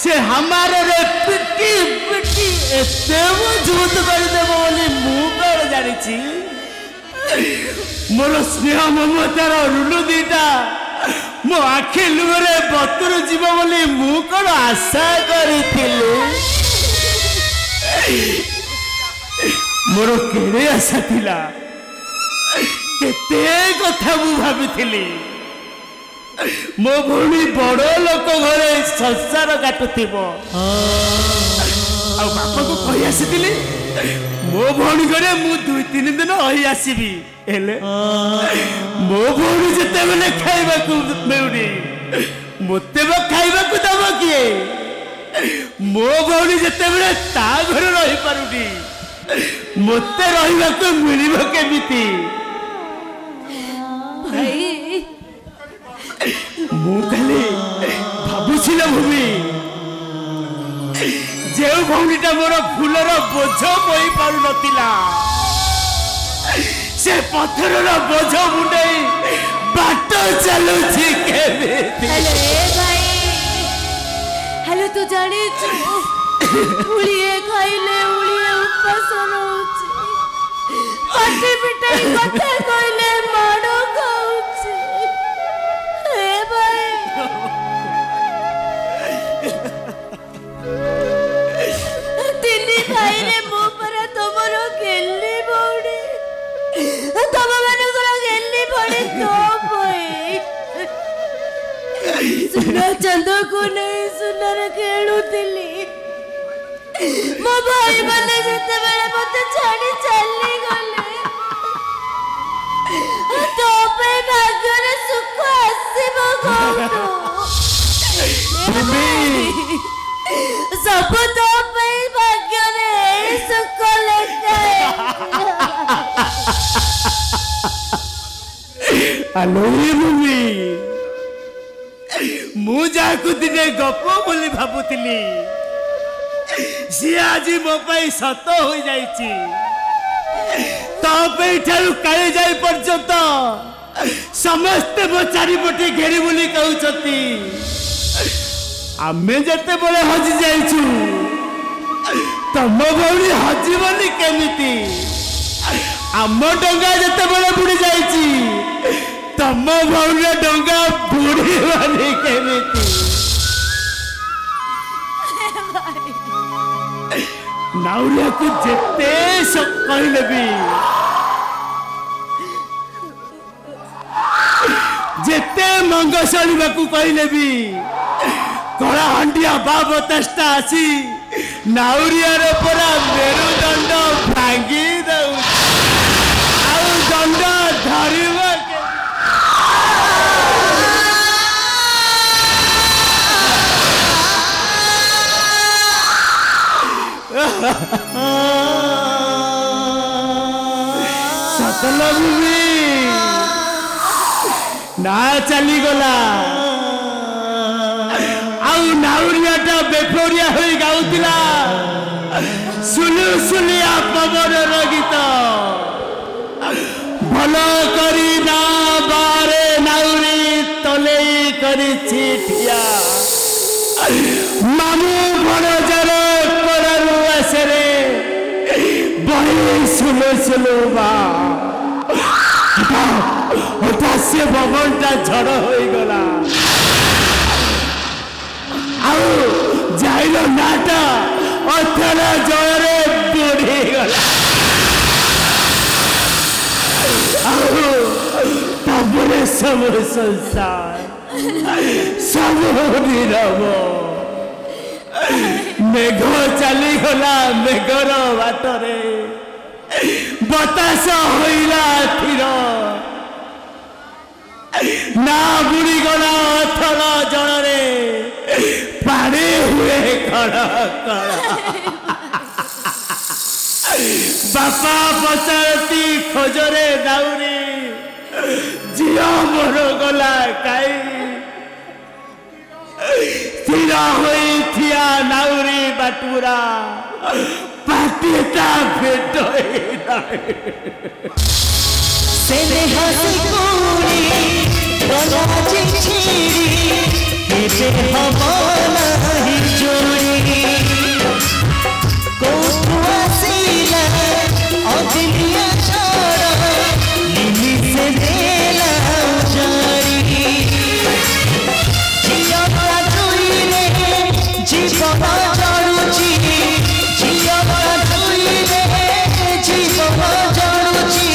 S5: से हमारे रे पिटी पिटी एते मजबूत कर देबो बोली मु बेर जानिची मोर स्नेह ममतार रुलु दीटा मो आखि लुहरे बतुर जीव बोली मु कौन आशा करी मोर केड़े आशा थिला केते कथा मु भाबिथिली मो भौणी बड़ लोक घरे संसार काटुथिबो आ बापा को कहि आसीथिली मो भौणी घरे मु 2-3 दिन रही आसीबी हेले मो भौणी जेते बेले खाइबा को मेउनी मते बा खाइबा को दबो किए मो भौणी जेते बेले ता घर रही पारुनी मते रहिबा को मिलिबो केमिति
S9: भाई
S5: मु खाली भाबुछिला भूमि जे भौणीटा मोर फूलर बोझ बोई पारु नथिला से पत्थरर बोझ मुंडई बाट चलुछि केमिति
S9: हेलो ए भाई हेलो तू जानी उड़िए खाइले उड़िए उपास रहउछि पाटी पिटाई कथा कहले माडो खाउछि ए भाई तिनी भाई रे मो पर तमरो गेली बौडी सुना चंद को नहीं सुनार खेलुली मो भाई मैंने जिते बेले मत छाड़ी चली गले तो पे भाग्यर सुख आसीबो कोठो सब तो पे भाग्यर सुख लेके
S5: आलोई मम्मी मु जाकु दिने गप बोली भाबुतिली सी आज मो पाई सत हो जाइछि तो पे ठारू काले जाय पर्यंत समस्त मो चारिपटे घेरी बोली कहउछती आमे जते बळे हजि जाइछु तम भौणी हजिबनी केमिति आम डंगा जते बळे बुडी जाइछि तम भौणी डंगा बुडीबनी केमिति नाउरिया को जेते सब कहले भी जेते मंगशाली बाकू कहले भी कला हंडिया बाबतेष्टा आसी नाउरिया रे पूरा मेरुदंड भांगी दउ आउ दंड धरिबा सकल भूमि ना चली गला आउ नाउरियाटा बेफोरिया हो गाउतिला सुलु सुलिया पवन गीत भल करी ना बारे नाउरी तले करी छिठिया मामू भणजर कोरलु आसरे बही सुलु सुलु बा हठात से भवनटा झड़ हो गला आउ जाइल नाटा अथर जयरे बुढ़ी गला तापरे सब संसार सब नीरव मेघ चली गला मेघर बाटरे बतास होइला थिर ना बुड़ी गला अथल जलरे पानी हुए खड़ा खड़ा बापा पचारती खोजरे दाउरी झिया मोर गला काई स्थिर होई थिया नाउरी बाटुरा पाटीटा भेट
S7: से हसी कोड़ी गला चिछिड़ी केते हवाला ही जोड़ी कोठु आसीला अदिलिया छोड़ा लिली से देला जारी जिया जुईले जीवा जानुची जिया जुईले जीवा जानुची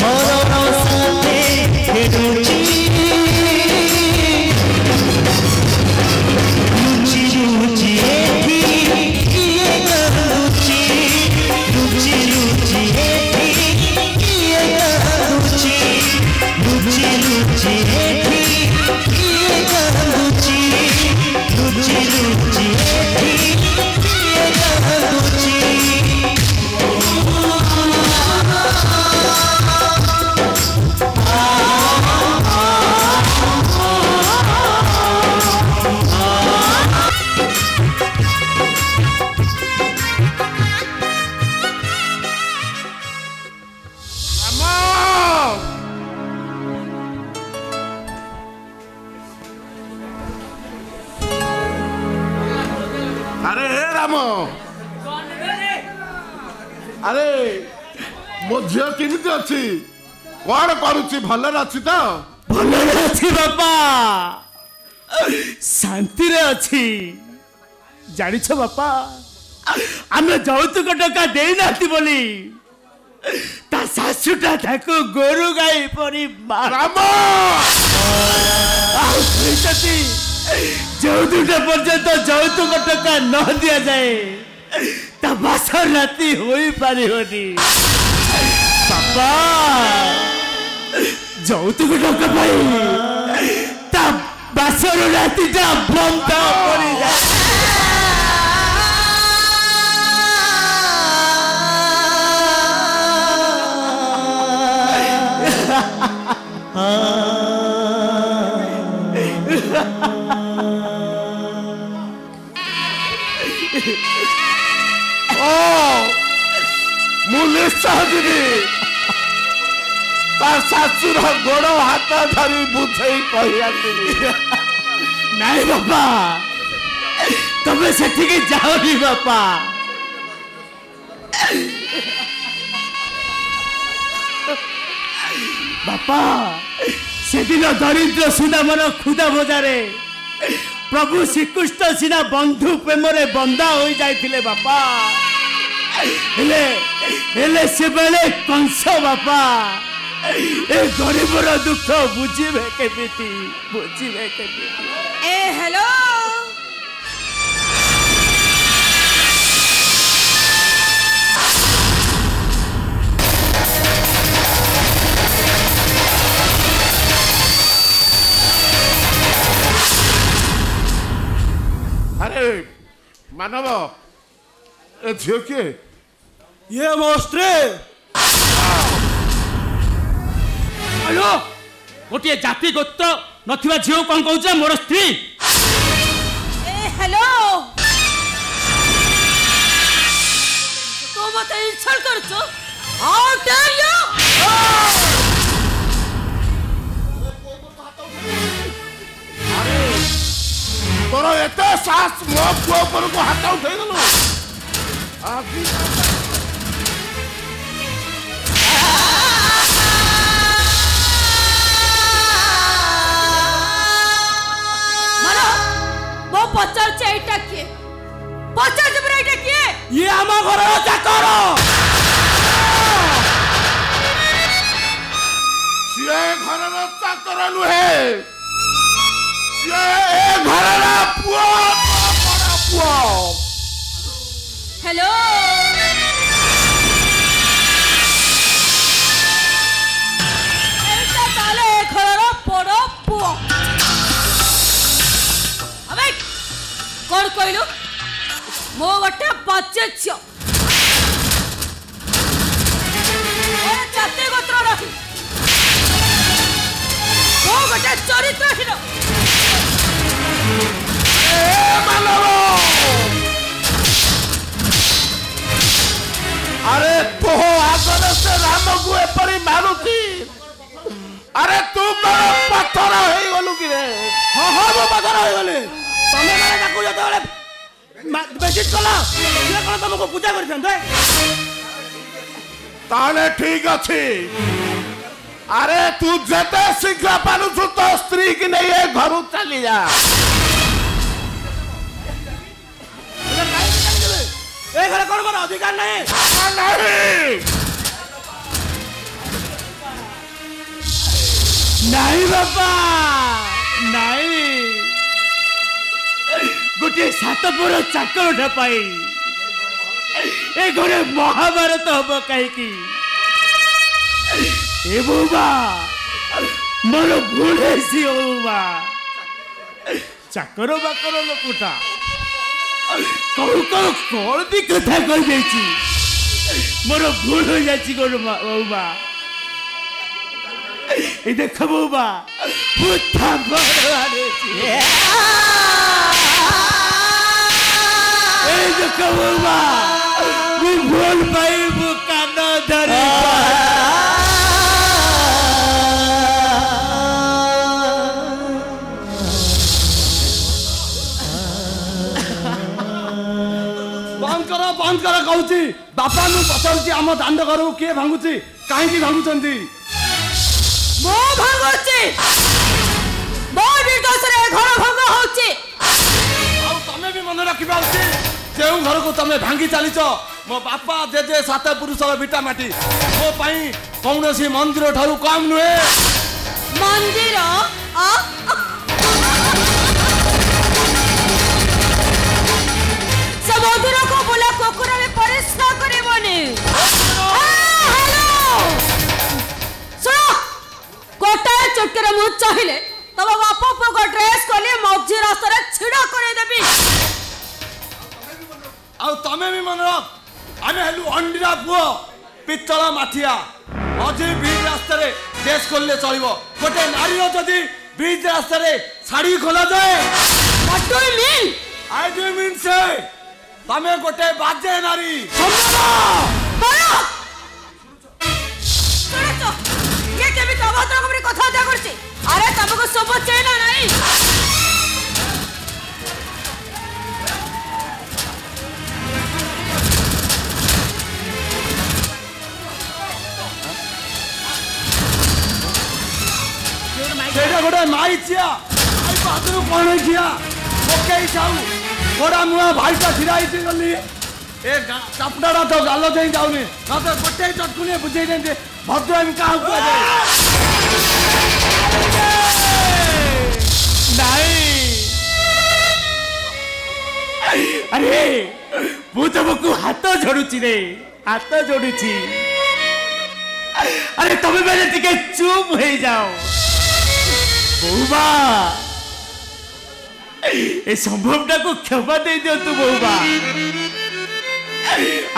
S7: मरण साथे फेरुची रुचि रुचि एठी किए करूची रुचि रुचि एठी किए करूची रुचि रुचि एठी किए करूची रुचि रुचि एठी किए करूची
S3: अरे हे राम अरे मो झील केमिति अच्छी कौन करुच्ची भलरे अच्छी तो
S5: भलरे अच्छी बापा शांति रे अच्छी जानिछ बापा आमे जौतुक टका देई नाती बोली ता सासुटा ताको गोरु गाई परी
S3: राम
S5: যৌতুকটা পর্যন্ত যৌতুক টাকা ন দিয়া যায় তা বাসর রাতি হই পারিবনি বাবা যৌতুক টাকা পাই তা বাসর রাতিটা বন্ধ করে যায় शाशुर गोड़ हाथ धरी बुझे नाई बापा तमें से जाओनी बापा बापा से दिन दरिद्र सुदामर खुदा बजारे प्रभु श्रीकृष्ण सीना बंधु प्रेम बंधा हो जाते बापा से बेले कंस बापा ए गरीबर दुख बुझे केमिति ए हेलो
S3: अरे मानव ए झील के
S5: ये मो स्त्री हेलो गोटे जाति गोत्र नथिबा झील कौन कहूछ मोर स्त्री
S2: ए हेलो तो मत इंसल्ट करछो हाउ डेयर यू
S3: तोर एते सास मो पुओ पर को हाथ उठै गलो
S2: मारो वो पचार चैटा के पचार जबराइटा के
S5: ये हम घर चाकर
S3: सिए घर चाकर लुहे घरना पुओ बड़ा पुओ
S2: हेलो एटा ताले घरर बड़ पुओ अबे कोन कहलु मो गटे बच्चे छ ए जाते गोत्र रखी मो गटे चरित्रहीन
S3: अरे तो आगरे से राम को एपरी मारुती अरे तू पत्थर हो गलु कि रे
S5: हां हां वो पत्थर हो गले तमे माने ताकू जते बेले बेसिस कला ये कोन तुमको पूजा कर छन
S3: ताले ठीक अछि अरे तू जते शीघ्र पानु तो स्त्री की नहीं है घरु चली जा
S5: ए घरे कोन कोन अधिकार नहीं नहीं बाबा नहीं गोटे सातपुर चाकर ढपाई ए घरे महाभारत हम कहीं ए बउबा मोर भूल है बउबा चाकर बाकर लोकटा कौन भी कथा कह जाइए मोर भूल हो जाए गोर बउबा ये देख बउबा बुथा देख बउबा भूल पाई कान धरी
S4: बंद कर कहूँ बापा नु पचारुची आम दांड घर किए भांगुची कहीं भांगुचंती
S2: मो भांगुची मो निर्दोष रे घर भंग होची
S4: आ तमे भी मन रखिबा उचित जे घर को तमे भांगी चलीच मो बापा जेजे सात पुरुष बिटा माटी मो पई कौनसी मंदिर ठारू कम नुहे
S2: मंदिर मात्रे मु चाहिए तब बाप पुआ ड्रेस कली मझी रास्ता छिड़ा करदेवी
S4: आमे भी मन रख आमे हेलु अंडीरा पुओ पित्तल माठिया मझी बीच रास्ता ड्रेस खोलले चलिबो गोटे नारी जदि बीच रास्ता साड़ी खोला जाए
S2: what do you mean
S4: I do mean से तमे गोटे बाजे नारी
S2: ये केबी तबातर कबरी कथा जा करछि अरे तमको सब चेना नहीं
S4: सेटा गोटे माई छिया आई बातरू कोन छिया ओके जाऊ गोड़ा मुआ भाईटा छिराई छि गली ए चापडाड़ा तो गालो देई जाउनी ना तो गोटे चटकुने बुझेई देंगे भद्र हम का हुआ जाए
S5: नहीं अरे मु तुमको हाथ जोड़ुची रे हाथ जोड़ुची अरे तुम्हें मैंने टिके चुप हो जाओ बहुबा ए संभवटा को क्षमा दे दियो तू बहुबा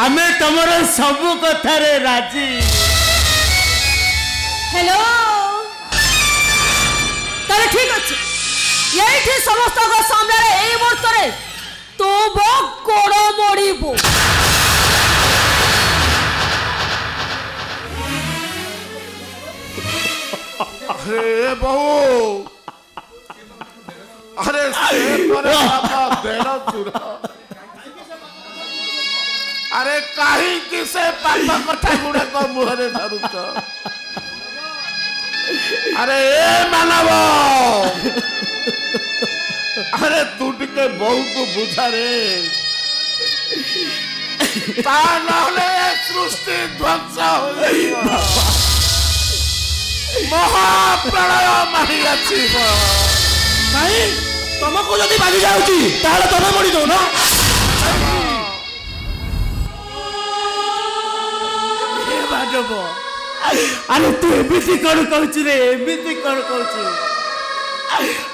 S5: आमे तमरो सब कथा रे राजी
S2: हेलो ताले ठीक अछि यही समस्त को सामने रे एई मुहूर्त रे तो बो कोड़ मोड़ीबो
S3: अरे बहू अरे से परे बाबा देना चुरा अरे काहे किसे पाप कथा गुडे को मुहरे धरुछ अरे ए मानव अरे तू टिके बहु को बुझा रे ता नहले सृष्टि ध्वंस हो जाइबो महाप्रलय माही अछि
S4: नहीं तुमको जदि बाजी जाउची ताले तमे मरि दो ना
S5: ए बाजबो अरे तू एबिसी कोन कहउची रे एबिसी कोन कहउची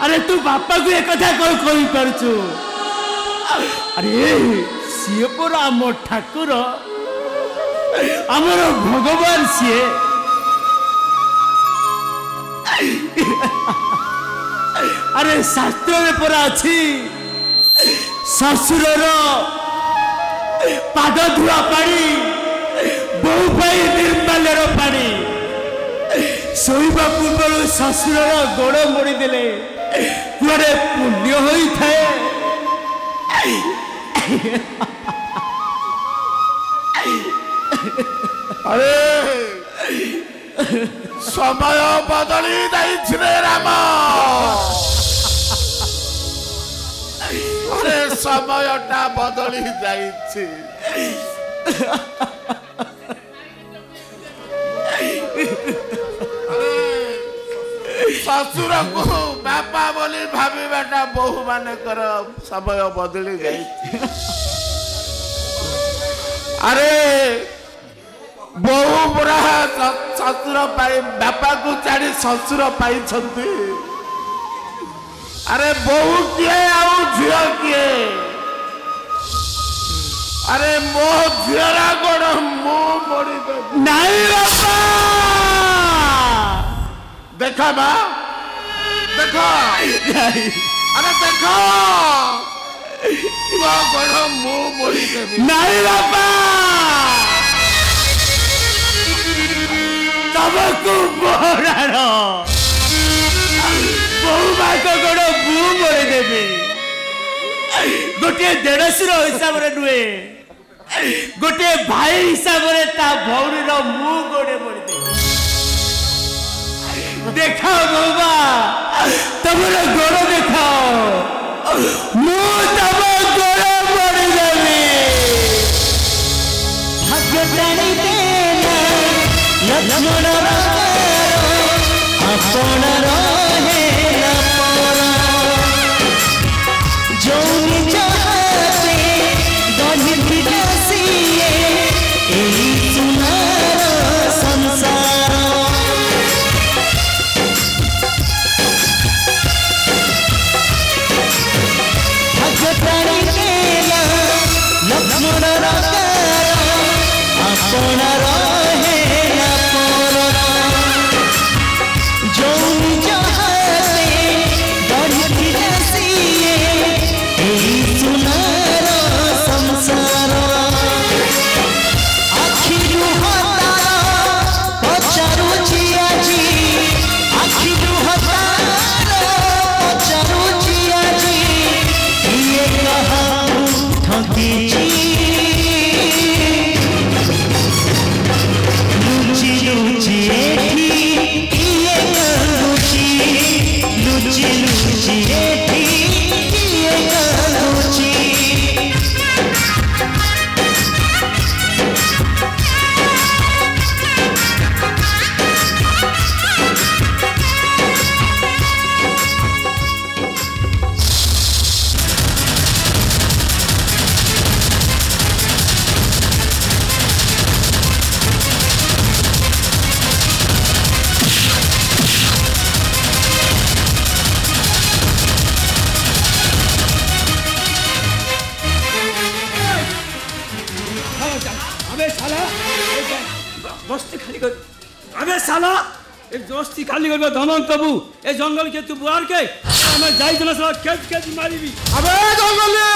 S5: अरे तू बापा को एक कथा कोन कहि परछु अरे सिए पर आम ठाकुर हमर भगवान सिए अरे शास्त्र में परा अच्छी ससुर पाद धुआ पानी बहु पाई निर्माल्यर पानी शोवा पूर्व ससुर गोड़ मोड़ी देले कुआरे पुण्य होता है
S3: अरे समय बदली जाइछि रे राम अरे समयटा बदली जाइछि ससुर को बापा बोली भाविबाटा बहु मानकर समय बदली जाइछि अरे बहु बुढ़ा ससुर पाई बापा को छाड़ी ससुर पाई छंती अरे बहु किए आउ झियो किए अरे मो झियरा गोड़ मो मोड़ी दे
S5: नहीं बापा
S3: देखा बा देखो अरे देखो मो गोड़ मो मोड़ी दे
S5: नहीं बापा तमको मोहरार बहु भाग गोड़ मु मोड़ी देवी गोटे देढ़शुर हिसाब से नुहे गोटे भाई हिसाब से ता भौरी मु गोड़े मोड़ी देवी देखाओ बाबा तमर गोड़ देखाओ मु तम गोड़ मोड़ी देवी
S7: भाग्य प्राणी देना लक्ष्मण आपण रहे न परा जो चाहते गढ़ी विलासिए एही सुनार संसार अपना रहे ना परा जो चाहते बढ़ती सिए यही सुनार संसार आखि लुहतार पचारुची आजी आखि लुहतार पचारुची आजी ये कहा ठकीची लुची लुची एठी ये लुची लुची लुची एठी ये लुची
S5: अबे साला बस्ती खाली कर अबे साला ए बस्ती खाली कर धमन तबु ए जंगल के तू बुआर के मैं जाई जना साला खेत खेत मारीबी
S1: अबे जंगली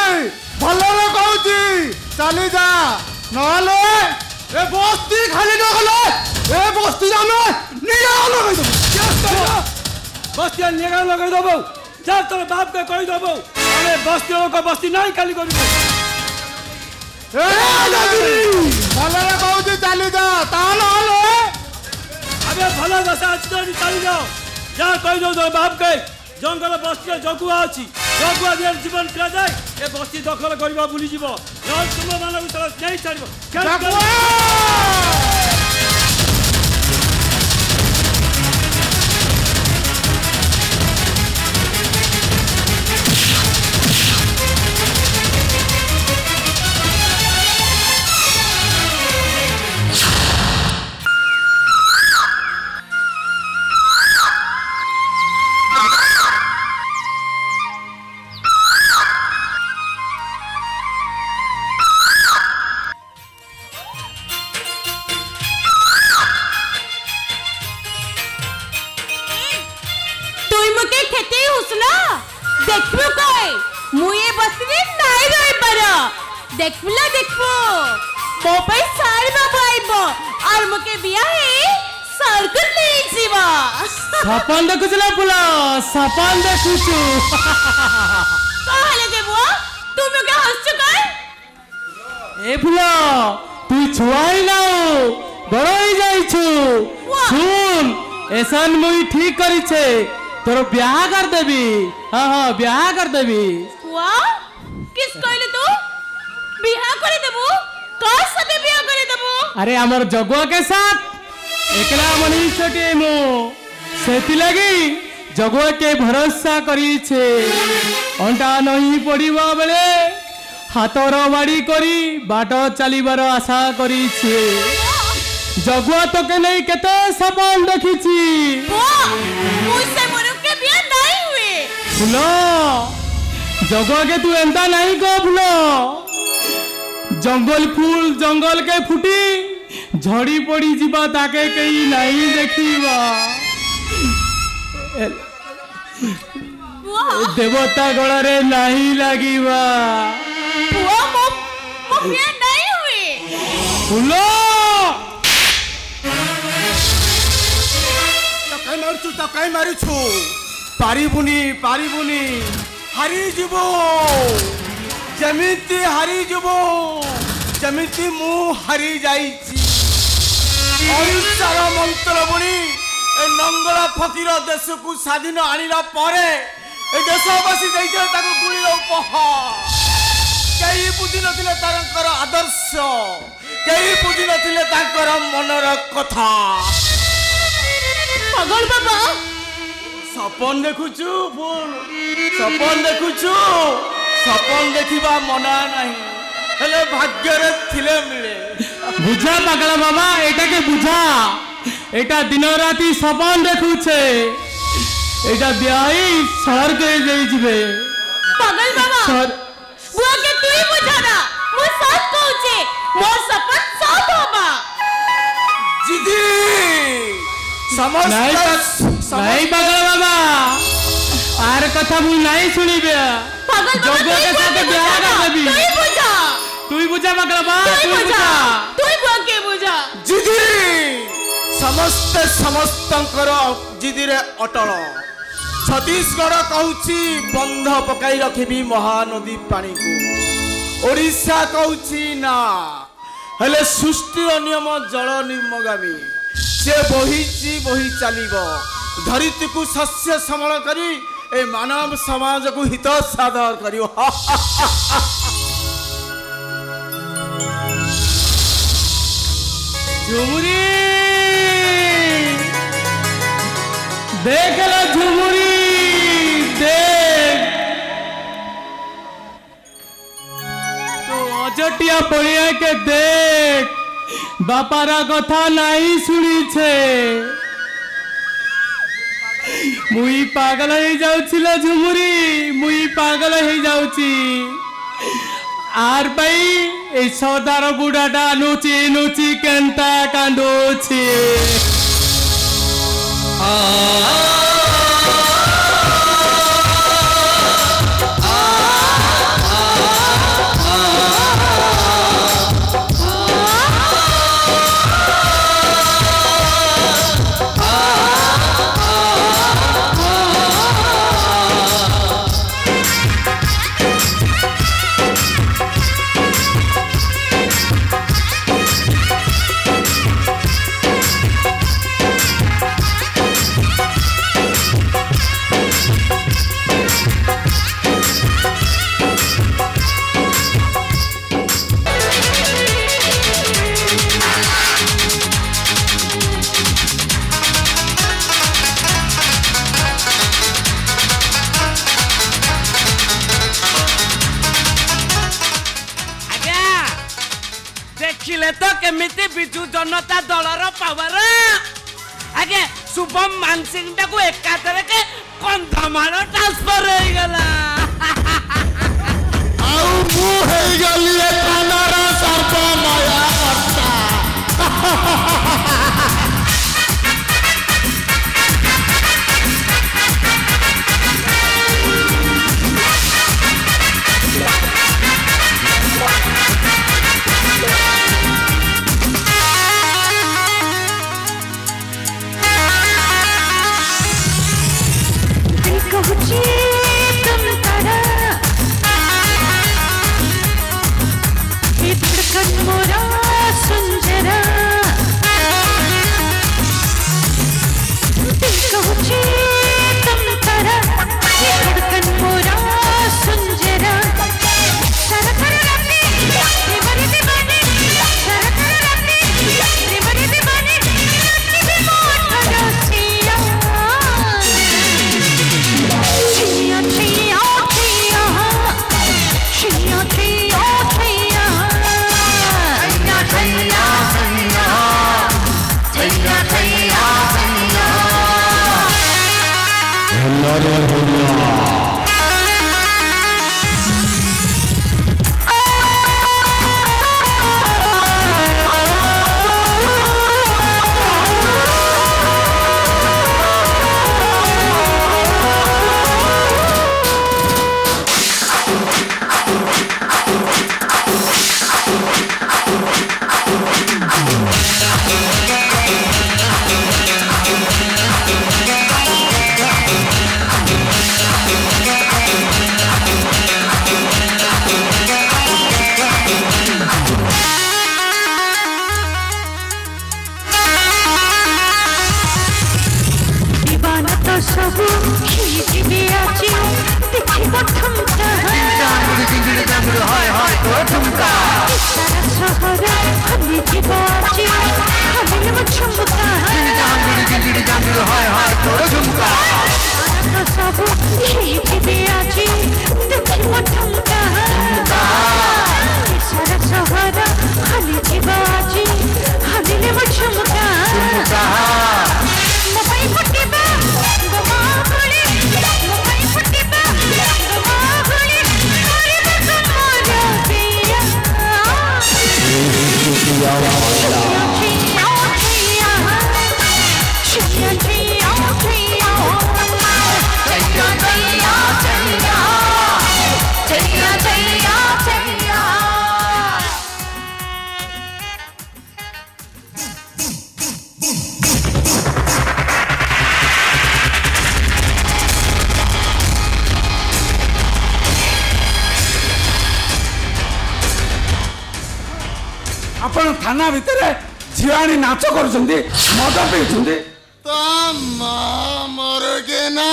S1: भले रे कहूची चली जा नहले ए बस्ती खाली न गले ए बस्ती जामे निया लगाई दो
S5: क्या करो बस्ती निगा लगाई दबो जा तोर बाप के कहि दबो अरे बस्ती को बस्ती नहीं खाली करिबो
S1: ए जंगली भले रे कहूची चली जा ता नहले
S5: अबे भला दशा अच्छी चली जाओ जा कहि दो तोर बाप के जंगल बस्ती जगुआ अछि जगुआ दिए जीवन फिरा जाए ए बस्ती दखल करबा भूली जीवो न तुम मानव तरह नहीं छाड़बो
S9: देखला देखो मो पे सारी बाबू आइबो और मके बिया है सर्कल ले जीवा
S5: सपन देखुचला पुला सपन देखुचु
S9: कहले देबो तुम के हंसछ काय
S5: ए पुला तू छुआई नाउ बड़ई जाइछु सुन ऐसन मुई ठीक करी छे तोर ब्याह कर देबी हां हां ब्याह कर देबी
S9: वाह किस कहले तू बिहा करे देबो कार साथे बिहा करे देबो
S5: अरे हमर जगुआ के साथ एकला मनी छोटे मो सेति लगी जगुआ के भरोसा करी छे अंडा नहीं पड़िबा बेले हाथर बाड़ी करी बाट चलीबार आशा करी छे जगुआ तो के नहीं केते सपन देखी छी
S9: मुझसे मनु के बिहा नहीं हुए
S5: फुलो जगुआ के तू एंता नहीं को फुलो जंगल फूल जंगल के फुटी झड़ी पड़ी जीवा ताके कहीं नहीं देखीबा देवता गड़े नहीं लगीबा
S9: नहीं हुए
S5: फुलो
S1: तो कहीं मारू छु पारिबुनी पारिबुनी हारी जीवो जमिति हारी जीवो जमिति मु हारी जाईची सारा मंत्र बुणी ए नंगला फकीर देश को स्वाधीन आनिला परे ए देशवासी दैते ताको गुली उपहार कई बुझी नथिले तारंकर आदर्श कई बुझी नथिले ताकर मनर कथा
S9: पागल बाबा
S1: सपन देखुछु फूल सपन देखुछु सपन देखिबा मना नहीं हेले भाग्य रे थिले मिले
S5: बुझा पागला बाबा एटा के बुझा एटा दिन राती सपन देखुछे एटा ब्याही स्वर्ग जाई जिवे
S9: पागल बाबा बुआ के तू ही बुझा ना मो सच कहूचे मोर सपन सच होबा
S5: नहीं पागल बाबा आर कथा मुई नहीं सुनिबे जोगो के साथ ब्याह कर देबी तू बुझा पागल बाबा
S9: तू के बुझा
S4: जिदी समस्तंकर जिदी रे अटल छत्तीसगढ़ कहूची बंध पकाई रखिबी महानदी पानी को ओडिशा कहूची ना हेले सृष्टि नियम जल निर्मगामी से बही चलिबो धरती को शस्य समल करी ए मानव समाज को हित साधर करियो
S5: झुमुरी देख लो झुमुरी देख तो अजटिया पड़िया के देख बापारा कथा नहीं सुनी छे मुई पागल हो जाउछिला झुमुरी मुई पागल हो जाउची आर भाई ए सौदार बुढ़ाटा नुची नुची केंता कांदोछी
S6: देखिले तो केमिति बिजु जनता दलर पावर आगे शुभम मानसिंह को एकाथरे के कंधमाल ट्रांसफर हो गला
S1: आउ मु हे गली ए थानार सर्प माया
S9: कहूची तुम
S3: आपण थाना भितर झिआणी नाच करुछंदी मद पिउछंदी
S1: तो मोर के ना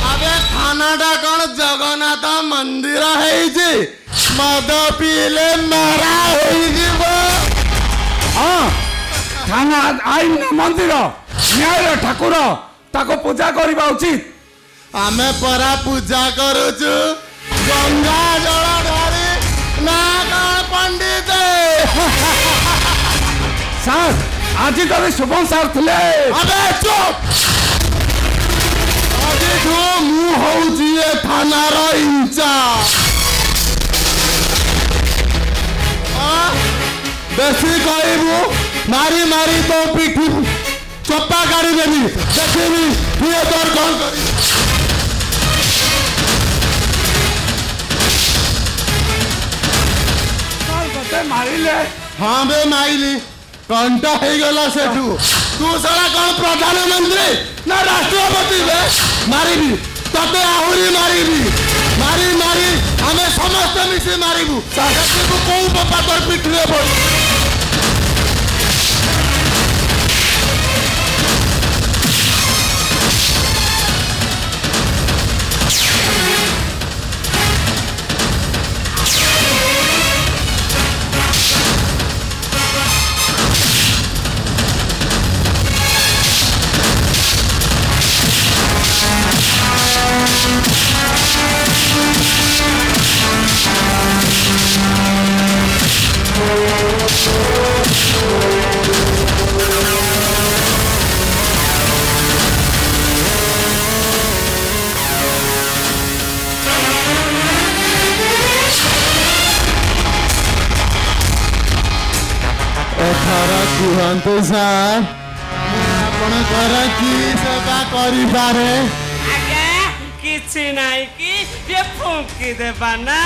S1: अबे थानाटा कौन जगन्नाथ मंदिर है मद पीले मारा
S3: हाँ थाना आईन मंदिर न्याय ठाकुर ताको पूजा करवा उचित
S1: आमे परा पूजा करुचु गंगा जल ढाली ना कौन पंडित
S3: सार आज तक शुभम सार थिले
S1: अबे चुप अभी मु हूँ थानार इंचार्ज बेसी कहबू मारी मारी तो पिठी चप्पा काढ़ी देवी देखी किए तोर कौन करी
S3: मारिले
S1: हाँ बे माइली कंटा हो गला सेठू तू सारा कौन प्रधानमंत्री ना राष्ट्रपति बे मारिबी तते आहुरी मारिबी मारी मारी हमें समस्त मिसी मारिबू देखू कौ बापा तोर पिठरे पड़ कहतु सार आपणकर कि सेवा करिपारे
S6: आगे किछि नाही कि ये फुंकी देबा ना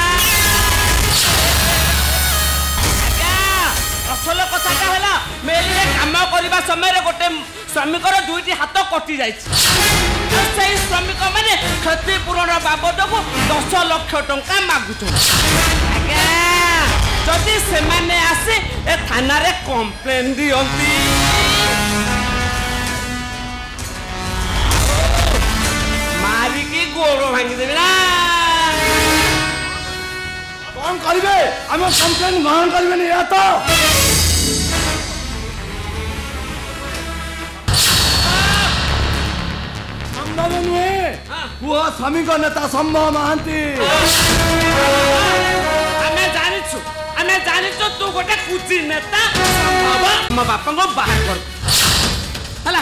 S6: आगे असल कथाटा होला मेरे काम करबा समय रे गोटे श्रमिकर दुईटी हाथ कटि जाइछि सेही श्रमिक माने क्षतिपूरण बाबद को 10 लाख टंका मागुछ आगे जदि से माने आसे ए थाना रे कंप्लेन दियंती मारी की गोरो भांगी देबे ना
S3: कौन करिवे हम कंप्लेन ग्रहण करिवे नहीं या तो संभव नहीं वो श्रमिक नेता संभव महांती
S6: हमें जानी तू गोटे कुची नेता संभव मो बापा को बाहर कर हला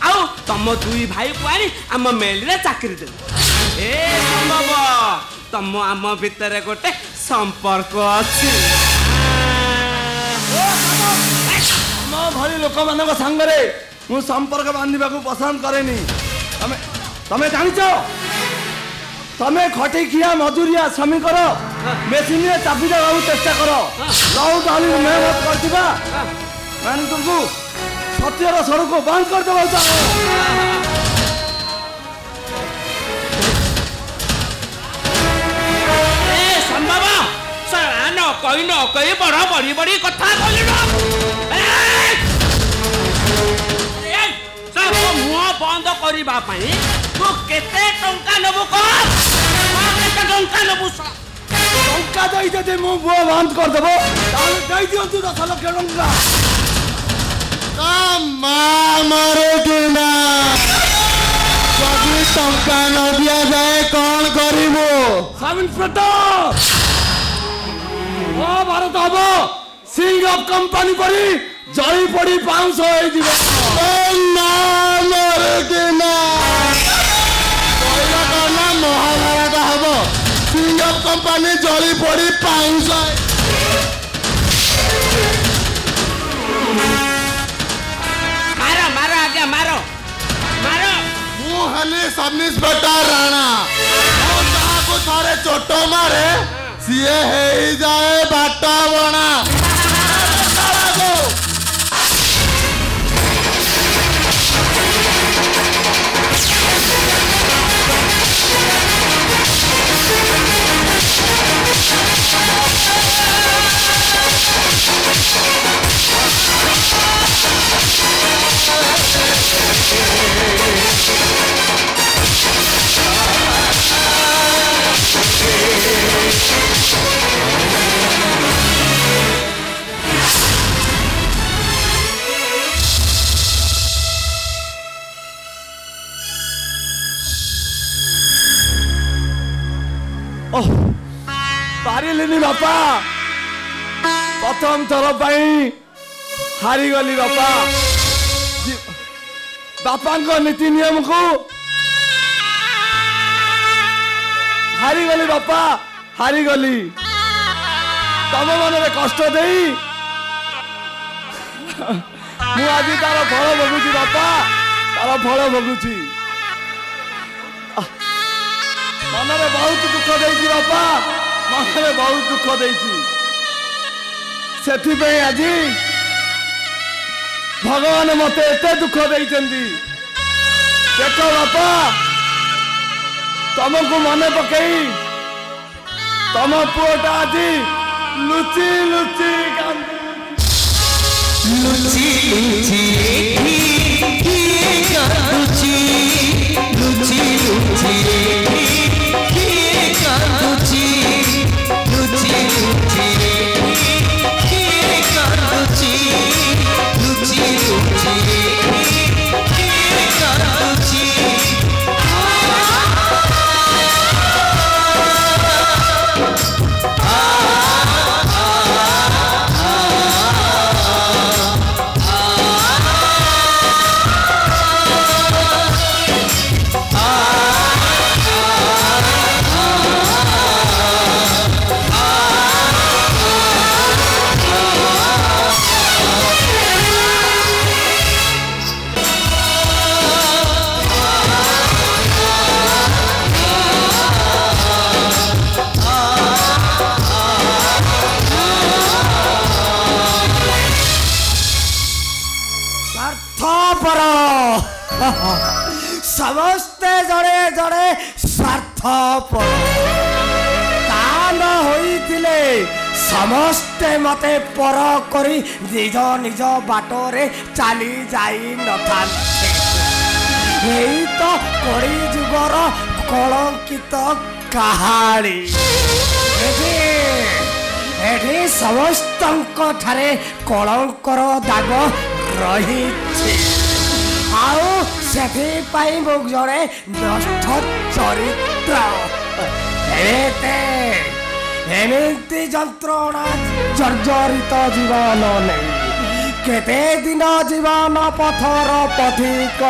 S6: आउ तुम दुई भाई को आनी आम मेल रे चाकरी दे ए संभव तुम आम भितर गोटे संपर्क अछि
S3: मो भली लोक मानक संगरे मु संपर्क बांधिबा को पसंद करेनी तमे जानिछो तमे खटे खिया मजूरिया श्रमिक मेसिन रे चाबी देबा चेष्टा करो लौ डाली मेहनत करथिबा मान तुमको सत्यर सड़क बंद कर देबा चाहो
S6: ए संभव सारा न कई बड़ा बड़ी कथा कहलिनो ए सब मुंह बंद करबा पई तू केते टंका नबो को केते टंका नबो
S3: टंका दई दे मु बुआ बंद कर देबो ताले दई दियो तू 10 लाख टंका
S1: मारे के ना जदि टंका न दिया जाए कौन करिबो
S3: सब इंस्पेक्टर ओ भारत हबो सिंह ऑफ कंपनी परी जई पड़ी 500 होई दिबो
S1: ना मारे के ना कोइला करना महाभारत हबो सिंह ऑफ कंपनी जली पड़ी 500
S6: मारो आगे मारो
S1: मु हली सब इंस्पेक्टर राणा और ताको सारे चोटो मारे सीए हे जाए बाटा बना
S3: पारिलिनी बापा प्रथम थर हारीगली बापा बापा नीति नियम को हारीगली बापा हारीगली तम मन में कष्ट दे मु आज तार फल भोगुची बापा तार फल भोगुची मन में बहुत दुख देती बापा मन में बहुत दुख देती से आज भगवान मत एत दुख देते देख बापा तुमको मन पकई तम पुआटा आज लुचि लुचि
S7: लुचि लुचि कांदुची लुचि लुचि कांदुची लुचि लुचि कांदुची लुचि लुचि कांदुची
S8: समस्ते जड़े जड़े स्वार्थपर कान होइतिले समस्ते मते पर करी निज निज बाटरे चली जाई नथान्ते एई तो कड़ी जुगर कलंकित कहानी एठी समस्तंक ठारे कलंकर दाग रही आउ से मो जड़े नष्ट चरित्र एमती जंत्रणा जर्जरित जीवन नहीं केते दिन जीवन पथर पथिक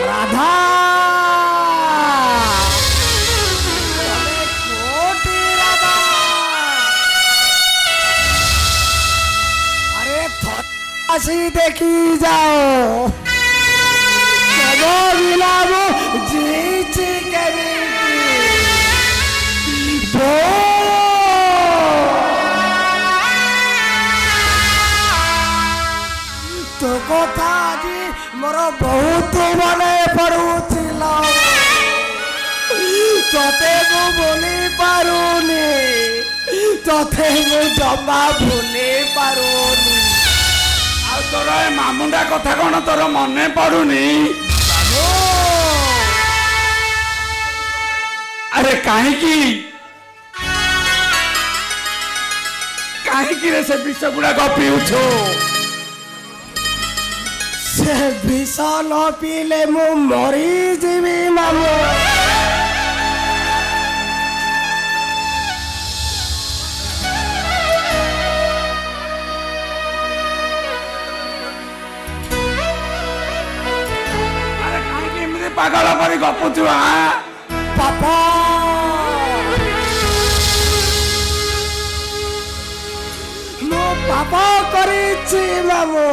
S8: राधा आसी देखी जाओ जी तो कथा आज मोर बहुत मन पड़ूला तोते मु भूली पारुनी तोते मु जमा भूली पारुनी
S3: तोर मामुंडा कथा कौन तोर मने पड़ुनी अरे कहीं रे से विष गुड़ाक पीउछो
S8: से विष न पीले मु मरी जीवी मामू
S3: पागल पर गपुचु
S8: पापा मो पापा करिछि मामू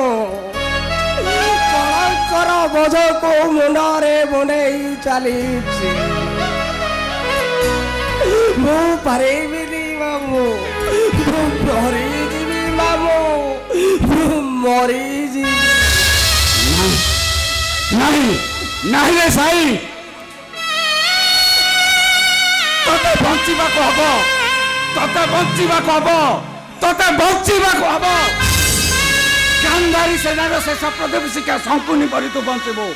S8: कलंकर बोझ को मुंडरे बुनेई चलीछि मु पारिबिनी मामू मु मरी जीवी मामू मु मरी जीवी
S3: नहीं नहीं रे साई तोते बंचिबा को हबो तोते बंचिबा को हबो तोते बंचिबा को हबो गांधारी सेनार शेष प्रदेव शिक्षा संकुनी परि तू बंचिबो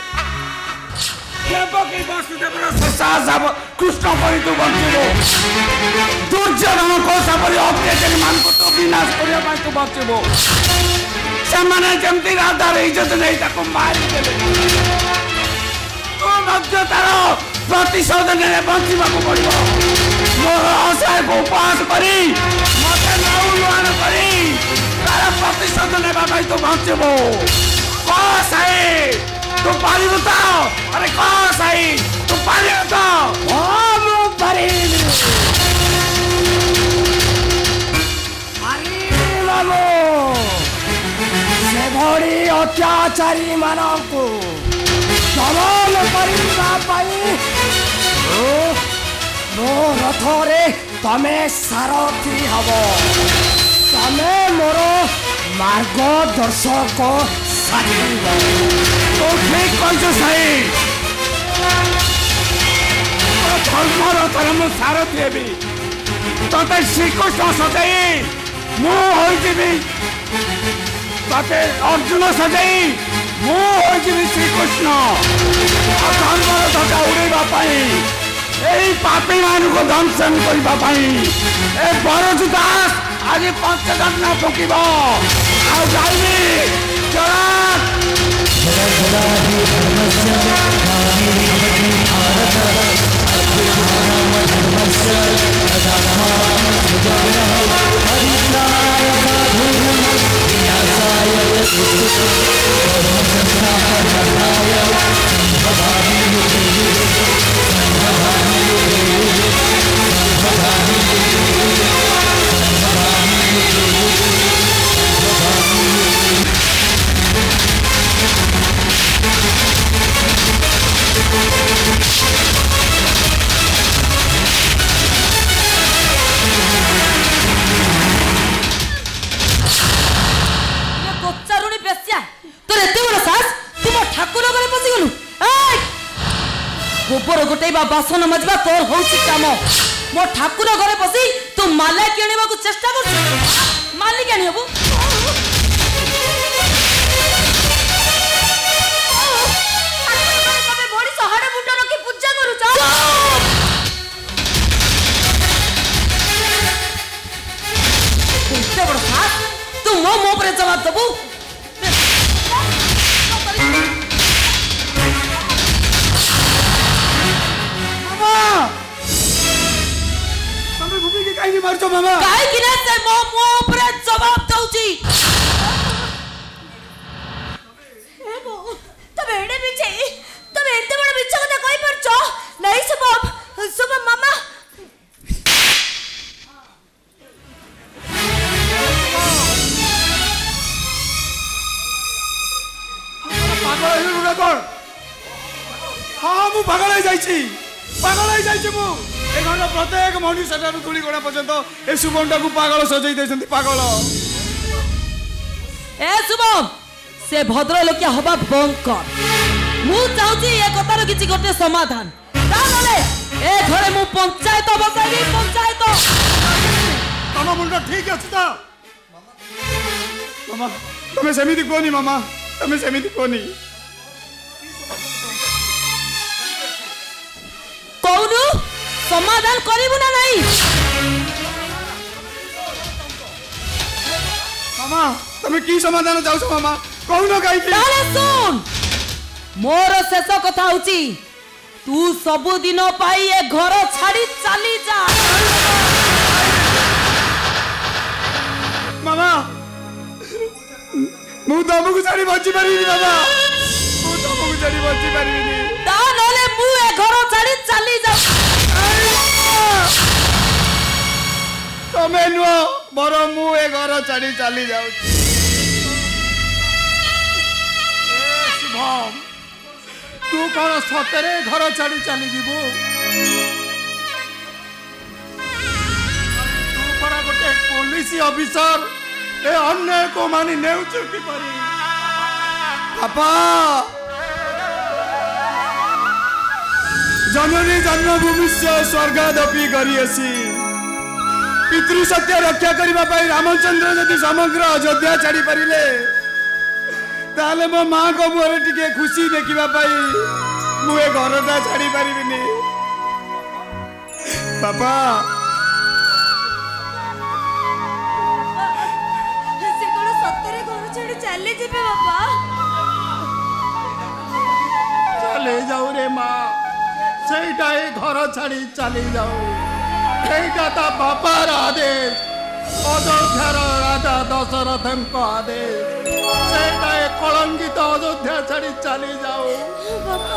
S3: देवकी वसुदेवर शेष आजाब कृष्ण परि तू बंचिबो दुर्योधन कोसा परि अत्याचारी मान को तू विनाश करिया पा तू बंचिबो से माने जेमती राधार इज्जत नहीं ताको मारी देबे ଅଜ୍ଞତାର ପ୍ରତିଶୋଧ ନେଲେ ବଞ୍ଚିବାକୁ ପଡ଼ିବ। ମୋର ଅସହାୟକୁ ଉପହାସ କରି ମୋତେ ନଉଲୁଆଣ କରି ତାର ପ୍ରତିଶୋଧ ନେବା ପାଇଁ ତୁ ବଞ୍ଚିବୁ। କହ ସାଇ ତୁ ପାରିବୁ ତ? ଆରେ କହ ସାଇ ତୁ ପାରିବୁ ତ?
S5: ହଁ ମୁଁ ପାରିବି ବାବୁ। ସେଭଳି ଅତ୍ୟାଚାରୀ ମାନଙ୍କୁ ଦମନ କରିବା ପାଇଁ ମୋ ରଥରେ ତମେ ସାରଥି ହବ। ତମେ ମୋର ମାର୍ଗଦର୍ଶକ ସାଜିବ।
S3: ତୁ ଠିକ କହିଛୁ ସାଇ। ଧର୍ମରଥରେ ମୁଁ ସାରଥି ହେବି। ତତେ ଶ୍ରୀକୃଷ୍ଣ ସଜାଇ ମୁଁ ହୋଇଯିବି। ତତେ ଅର୍ଜୁନ ସଜାଇ ମୁଁ ହୋଇଯିବି ଶ୍ରୀକୃଷ୍ଣ। ଧର୍ମରଥଟା ଉଡ଼େଇବା ପାଇଁ এই পাপী মানুষ দংশন করা এ বরজু দাস আজ পঞ্চদণ্ড ফুকিব ଆଉ যাইবি
S2: गोबर गोटेबा बासन मजबा तोर होउची काम। मो ठाकुर घरे बसी तू माला किणीबा को चेष्टा कर। माली केनी हबो? तबे बड़ी सहाडे मुंड रखी पूजा करू छ। एते बड़ साथ तू मो पर जवाब दबू।
S3: कहीं मारचो मामा
S2: काहे कि ना से मो ऊपर जवाब दउची। ए मो तबे एडे बिचे तबे एते बड़ बिचा कथा कहि परछो नहीं शुभम मामा
S3: पागल हेलुना कोन? हां मु पागल हो जाईची मु। ए घर प्रत्येक मनुष्य ठारू तुली गोड़ा पर्यंत ए शुभमटा को पागल सजाई देछंती पागल।
S2: ए शुभम से भद्र लोकिया हबा बंद कर। मु चाहूची ए कथार किछि गोटे समाधान। ता नले ए घरे मु पंचायत बसाई पंचायत।
S3: मामा मुंडा ठीक अछि त? मामा तमे सेमिति कोनी मामा तमे सेमिति कोनी।
S2: कौनु समाधान करिबु ना नहीं?
S3: मामा तमे की समाधान चाहछो मामा कहूनो काई की?
S2: ताले सुन मोर शेष कथा होची तू सब दिन पाई ए घर छाड़ी चली जा।
S3: मामा मु तमको छाड़ी बची परिनी मामा मु तमको छाड़ी बची परिनी।
S2: ता नले मु ए घर छाड़ी चली जा।
S3: तमे नुआ बर मु ए घर छाड़ी चली जाऊ।
S1: शुभम तू कौन सतरे घर छाड़ी चली जीवु? तू परा गोटे पुलिस ऑफिसर ए अन्याय को मानी नेउछु कि परी?
S3: पापा जननी जन्मभूमि स्वर्गादपि गरियसी पितृ सत्य रक्षा करने रामचंद्र यदि समग्र अयोध्या छाड़ी पारे ताले मो माँ को मुहर टिके खुशी देखा मुझे घरटा छाड़ी पारिनी। बापा
S9: से कोन सत्तरे घर छाड़ी चली जिबे बाबा?
S3: चली
S1: चले जाऊ रे माँ सेटा ए घर छाड़ी चली जाऊ एटा ता बापार आदेश अयोध्यार राजा दशरथ आदेश सेटा ए कलंकित अयोध्या छाड़ी चली जाऊ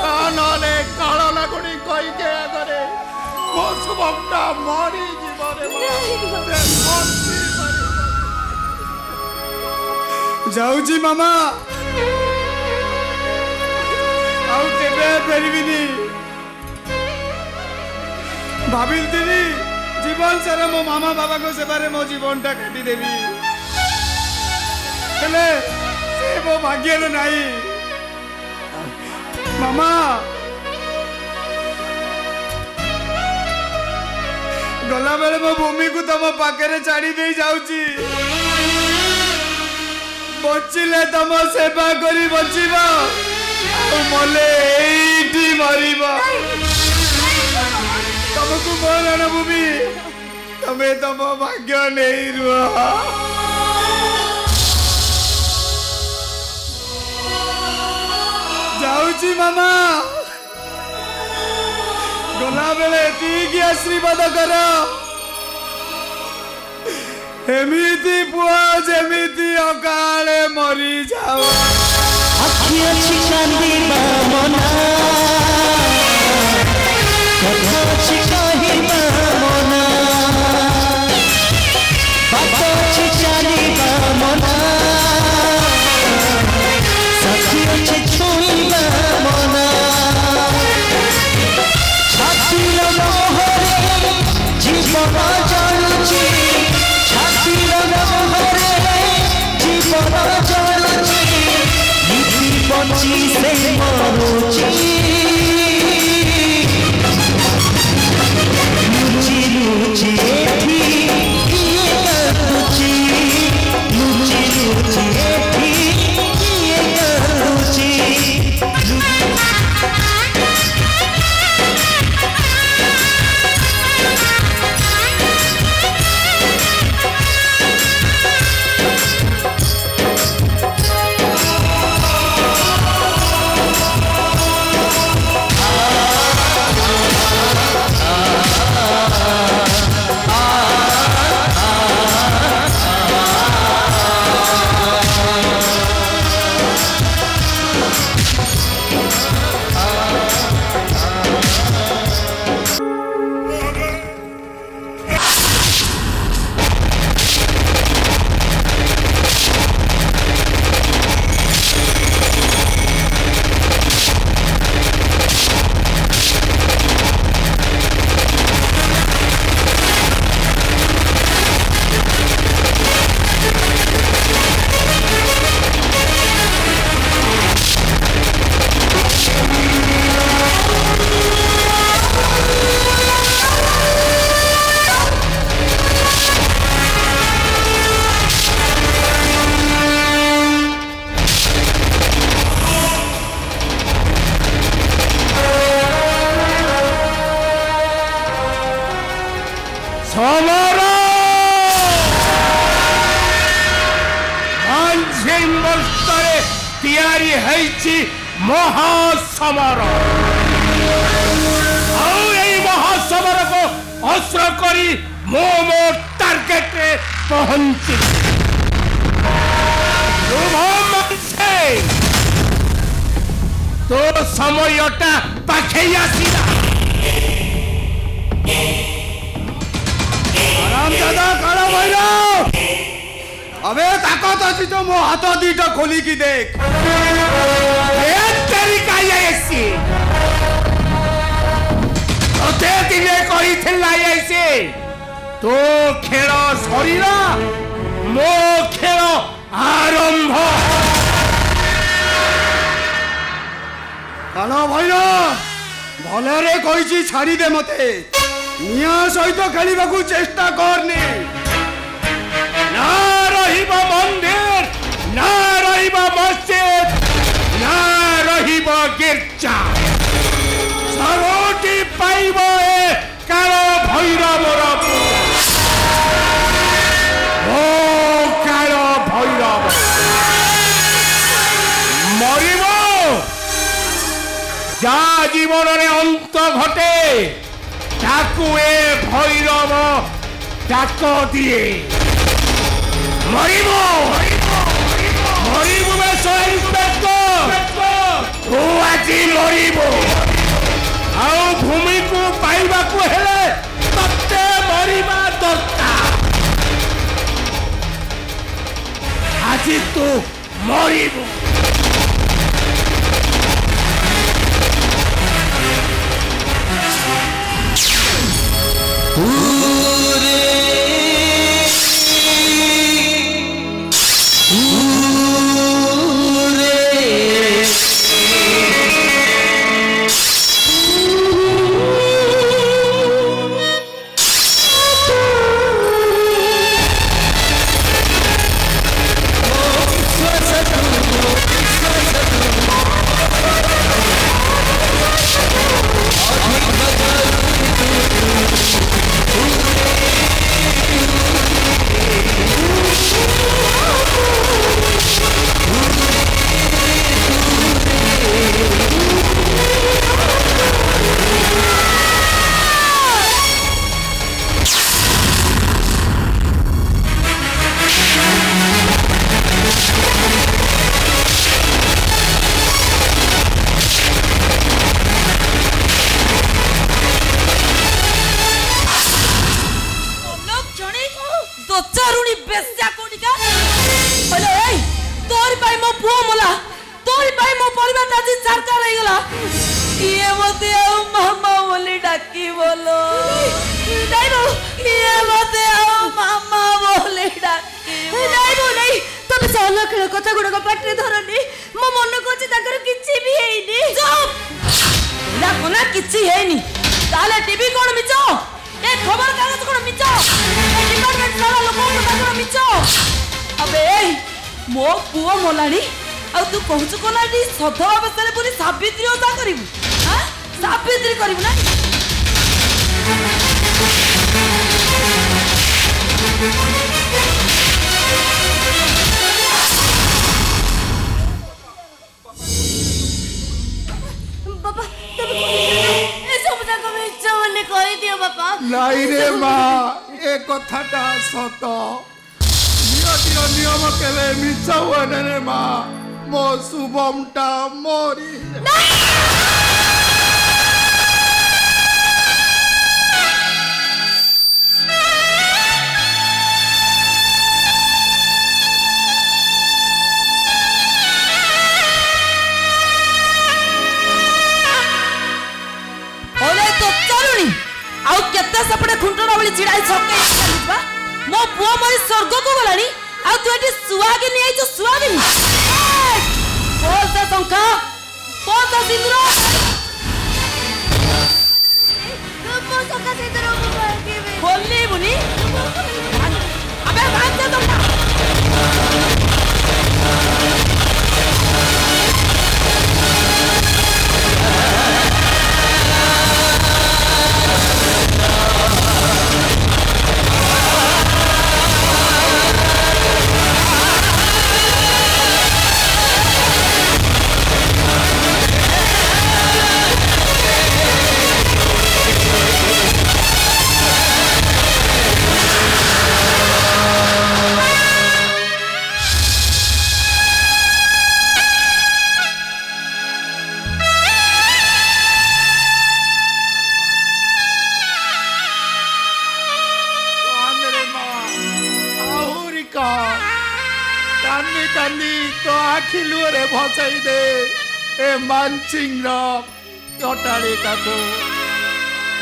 S1: कानले काल लागुनी कई के आगरे मो शुभमटा मरी जीवरे
S4: जाऊची मामा आउ केबे फेरबिनी भाबिलथिनी जीवन सारा मो मामा बाबा को सेबारे मो जीवनटा काटी देवी हेले से मो भाग्य नहीं मामा गला बेले मो भूमि को तम पाखे छाड़ी दे जाऊची बचिले तम सेवा करी बचिबा मले एठी मरिबा तुमको बोला ना भूमि तमे तम भाग्य नहीं रुआ जाऊची मामा गला बेले ठीक आशीर्वाद कर एमिति पुआ जेमिति अकाले मरी जाओ
S7: आखि अछि कांदिबा मना कथा अछि कहिबा मना बात अछि चालिबा मना साथी अछि छुइबा मना छातीर मोहरे जीवन जानुची जीवन जानुची नीति बची से मरुची लुची लुची एठी किए करुची लुची लुची एठी किए करुची
S5: महासमर महासमर को अस्त्र करी मो टार्गेट रे पहुंची तो समयटा पाखे आसीला
S4: आराम दादा काला भैरव अबे ताकत अछि तो मो हाथ दीटा खोली की देख
S5: तो खेल सरीला मो खेल आरंभ
S4: काला भैरव भलरे कहिछि छाड़ी दे मते निया सहित खेलिबा को चेष्टा करनी
S5: ना रहिबा मंदिर ना रहिबा मस्जिद ना रहिबा गिरजा सबोटी पाइब ए काला भैरवर ओ काला भैरव मरिब जा जीवन रे अंत घटे ताकू ए भैरव डाक दिए मरिबो मरिबो में स्वयं तू आज मरिबो आउ भूमि को पाइबा को हेले तत्ते मरिबा दरकार आज तू मरिबो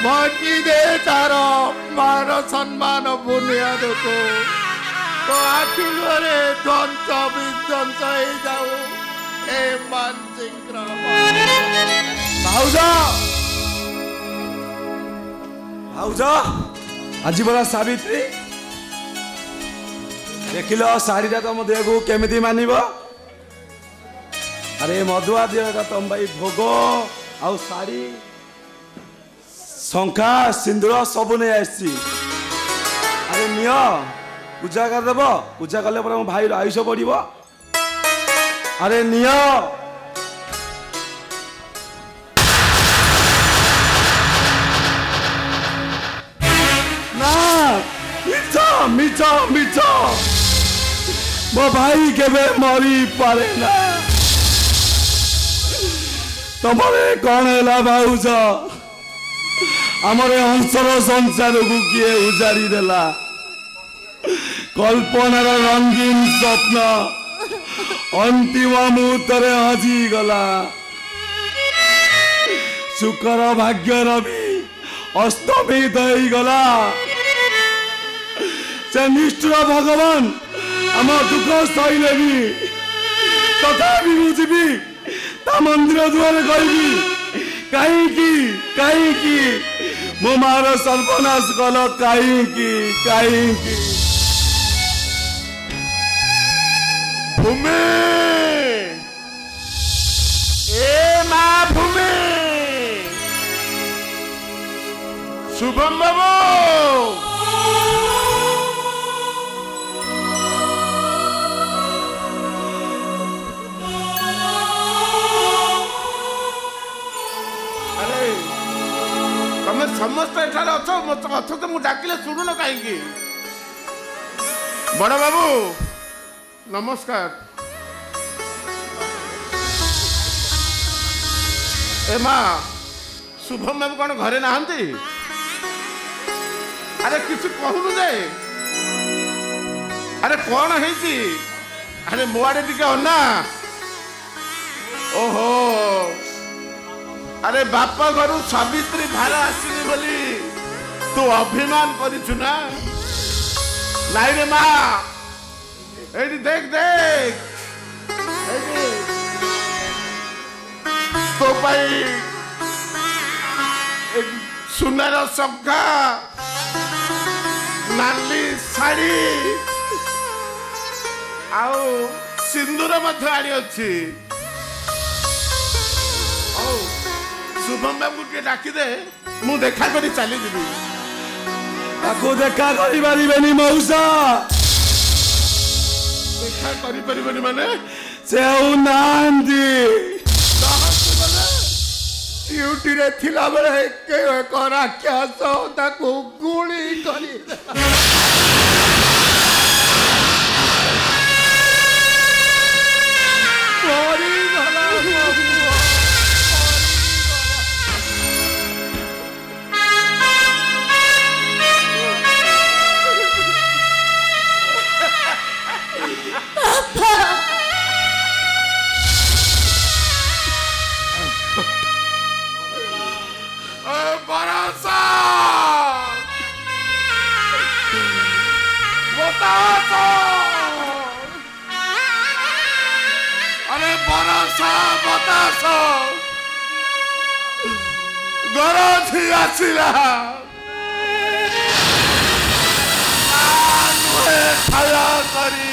S1: भटी दे तार मान सम्मान बुनियाद को तो आखिरे ध्वंस विध्वंस हो जाऊ ए मानसिंह
S3: भाउज आज बड़ा सावित्री देखिल शाढ़ीटा तुम देह को केमिति मानिब अरे मधुआ दिया तुम भाई भोग आउ शाढ़ी शंखा सिंदूर सब नहीं आसी अरे निय पूजा करदेव पूजा कले मो भाई आयुष बढ़ अरे निय मिछ मिछ मो भाई केबे मरी पारे ना तमरे कौन है भाऊज आमर अंशर संसार को किए उजाड़ी देला कल्पनार रंगीन स्वप्न अंतिम मुहूर्त हजी गला सुकर भाग्य रवि अस्तमित हो गला से निष्ठुर भगवान आम दुख सहिले भी तथापि मुझी ता मंदिर दुआरे कहबी कहीं मो मार सर्वनाश कल कहीं
S10: भूमि ए मां भूमि शुभम बाबू अरे तमें समस्त एठार अच्छ तो मुझे डाकिले शुणुन कहीं बड़ बाबू नमस्कार ए माँ शुभम बाबू कौन घरे नहांती अरे किसी कहूनु जे अरे कौन है अरे मोआड़े टिके अना ओहो अरे बापा घरू सावित्री भार आसनी बोली तू अभिमान करिछु ना नाई रे माँ एडी देख तो भाई सुनार शंखा नाली शाढ़ी आउ सिंदूर मध्य आड़ी अच्छी शुभम बाबू के डाकी दे मु देखा करी चली जीवी
S3: ताको देखा करी पारिबेनी मौसा
S10: देखा करी परिबेनी माने
S3: से नांदी
S1: ड्यूटी रे थिला बेले के करा क्या सो ताको गुली करी मरी गला
S10: बरसा बतासो अरे बरसा बतासो गरथी आसिला खाया करी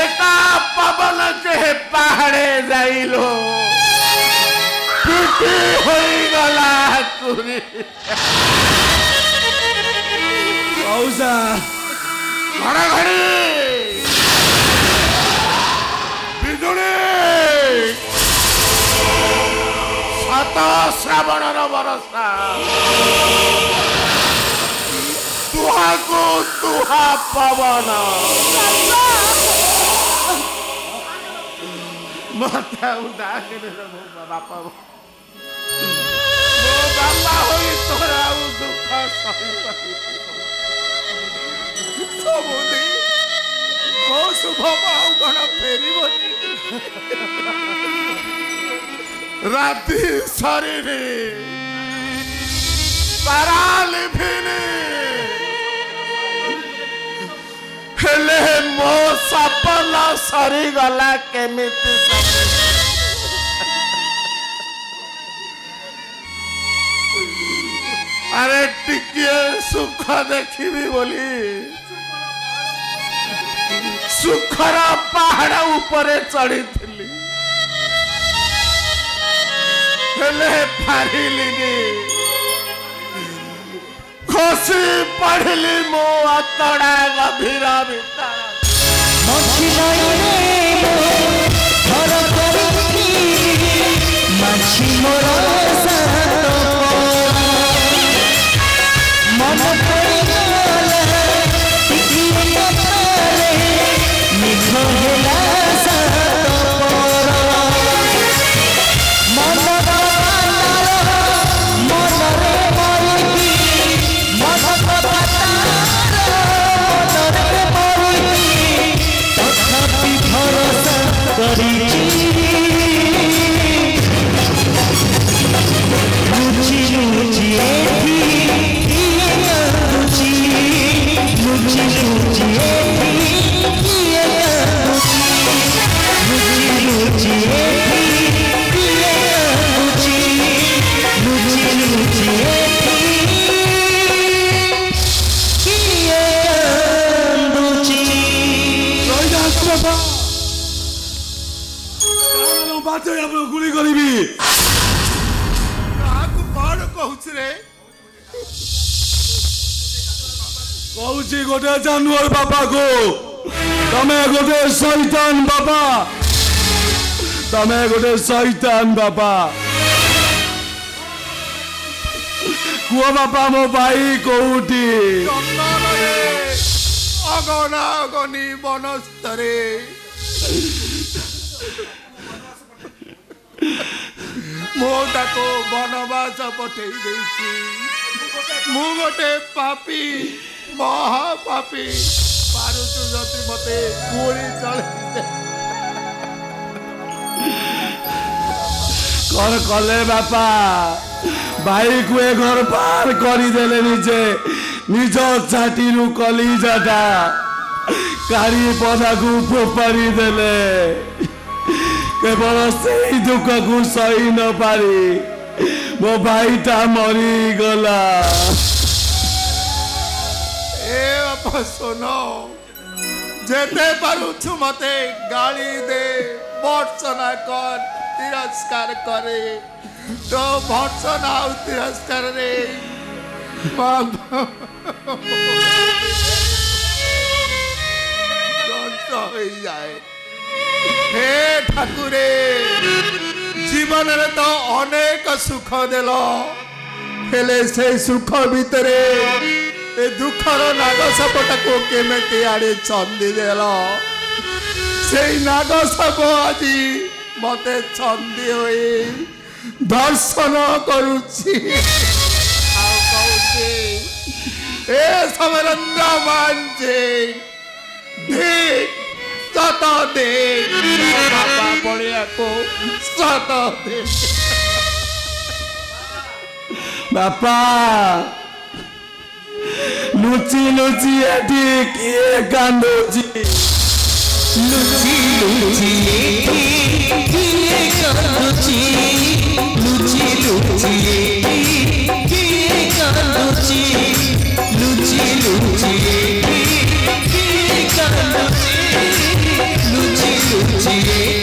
S10: एका पवन के पहाड़े जाइलो पिटी होई गला तुरी
S3: मौसा
S10: घड़ा घड़ी बिजुली सात श्रावणर बरसा तुहा को तुहा पवन माता उदास बापा मो बापा होई तोरा दुख सही सबुदी मो शुभ पाऊ गण फेरिबनी राति शरीर ताराली फिनी हेले मो सपन सरी गला केमिति अरे टिके सुख देखी बोली सुखर पहाड़ ऊपर चढ़ी हेले पारिलिनी खसी पढ़ली मो अतड़ा गभीर भीतर
S1: କହୁଛି ରେ
S3: କହୁଛି ଗୋଟେ ଜାନୁଆର ବାପାକୁ ତମେ ଗୋଟେ ଶୈତାନ ବାପା ତମେ ଗୋଟେ ଶୈତାନ ବାପା କୁହ ବାପା ମୋ ଭାଇ କୋଉଠି
S1: ଅଗନା ଅଗନି ବନସ୍ତରେ ମୁଁ ତାକୁ ବନବାସ ପଠେଇ ଦେଇଛି ମୁଁ ଗୋଟେ ପାପୀ ମହାପାପୀ ପାରୁଛୁ ଯଦି ମତେ ଗୁଳି ଚଳେଇ
S3: କଣ କଲେ ବାପା ଭାଇକୁ ଏ ଘର ପାର କରିଦେଲେ ନିଜେ ନିଜ ଛାଟିରୁ କଲିଜାଟା କାଢି ପଦାକୁ ଫୋପାଡ଼ି ଦେଲେ କେବଳ ସେଇ ଦୁଃଖକୁ ସହି ନ ପାରି ମୋ ଭାଇଟା ମରିଗଲା
S1: ଏ ବାପା ଶୁଣ ଯେତେ ପାରୁଛୁ ମତେ ଗାଳି ଦେ ବର୍ଷନା କର ତିରସ୍କାର କରେ तो भर्सना आउ तिरस्कार रे जाए हे ठाकुरे जीवन रे तो अनेक सुख देल हेले से सुख भितरे ए दुखर नाग सापटा को केमेती आड़े चंदी देल से नाग साप आज मते चंदी होई दर्शन करुची ए समरेंद्र मांझे देख सत देख बाबा पड़िया को सत देख
S3: बापा लुची लुची एठी किए कांदुची
S7: लुची लुची एठी किए कांदुची लुची लुची किए कांदुची लुची लुची किए कांदुची लुची लुची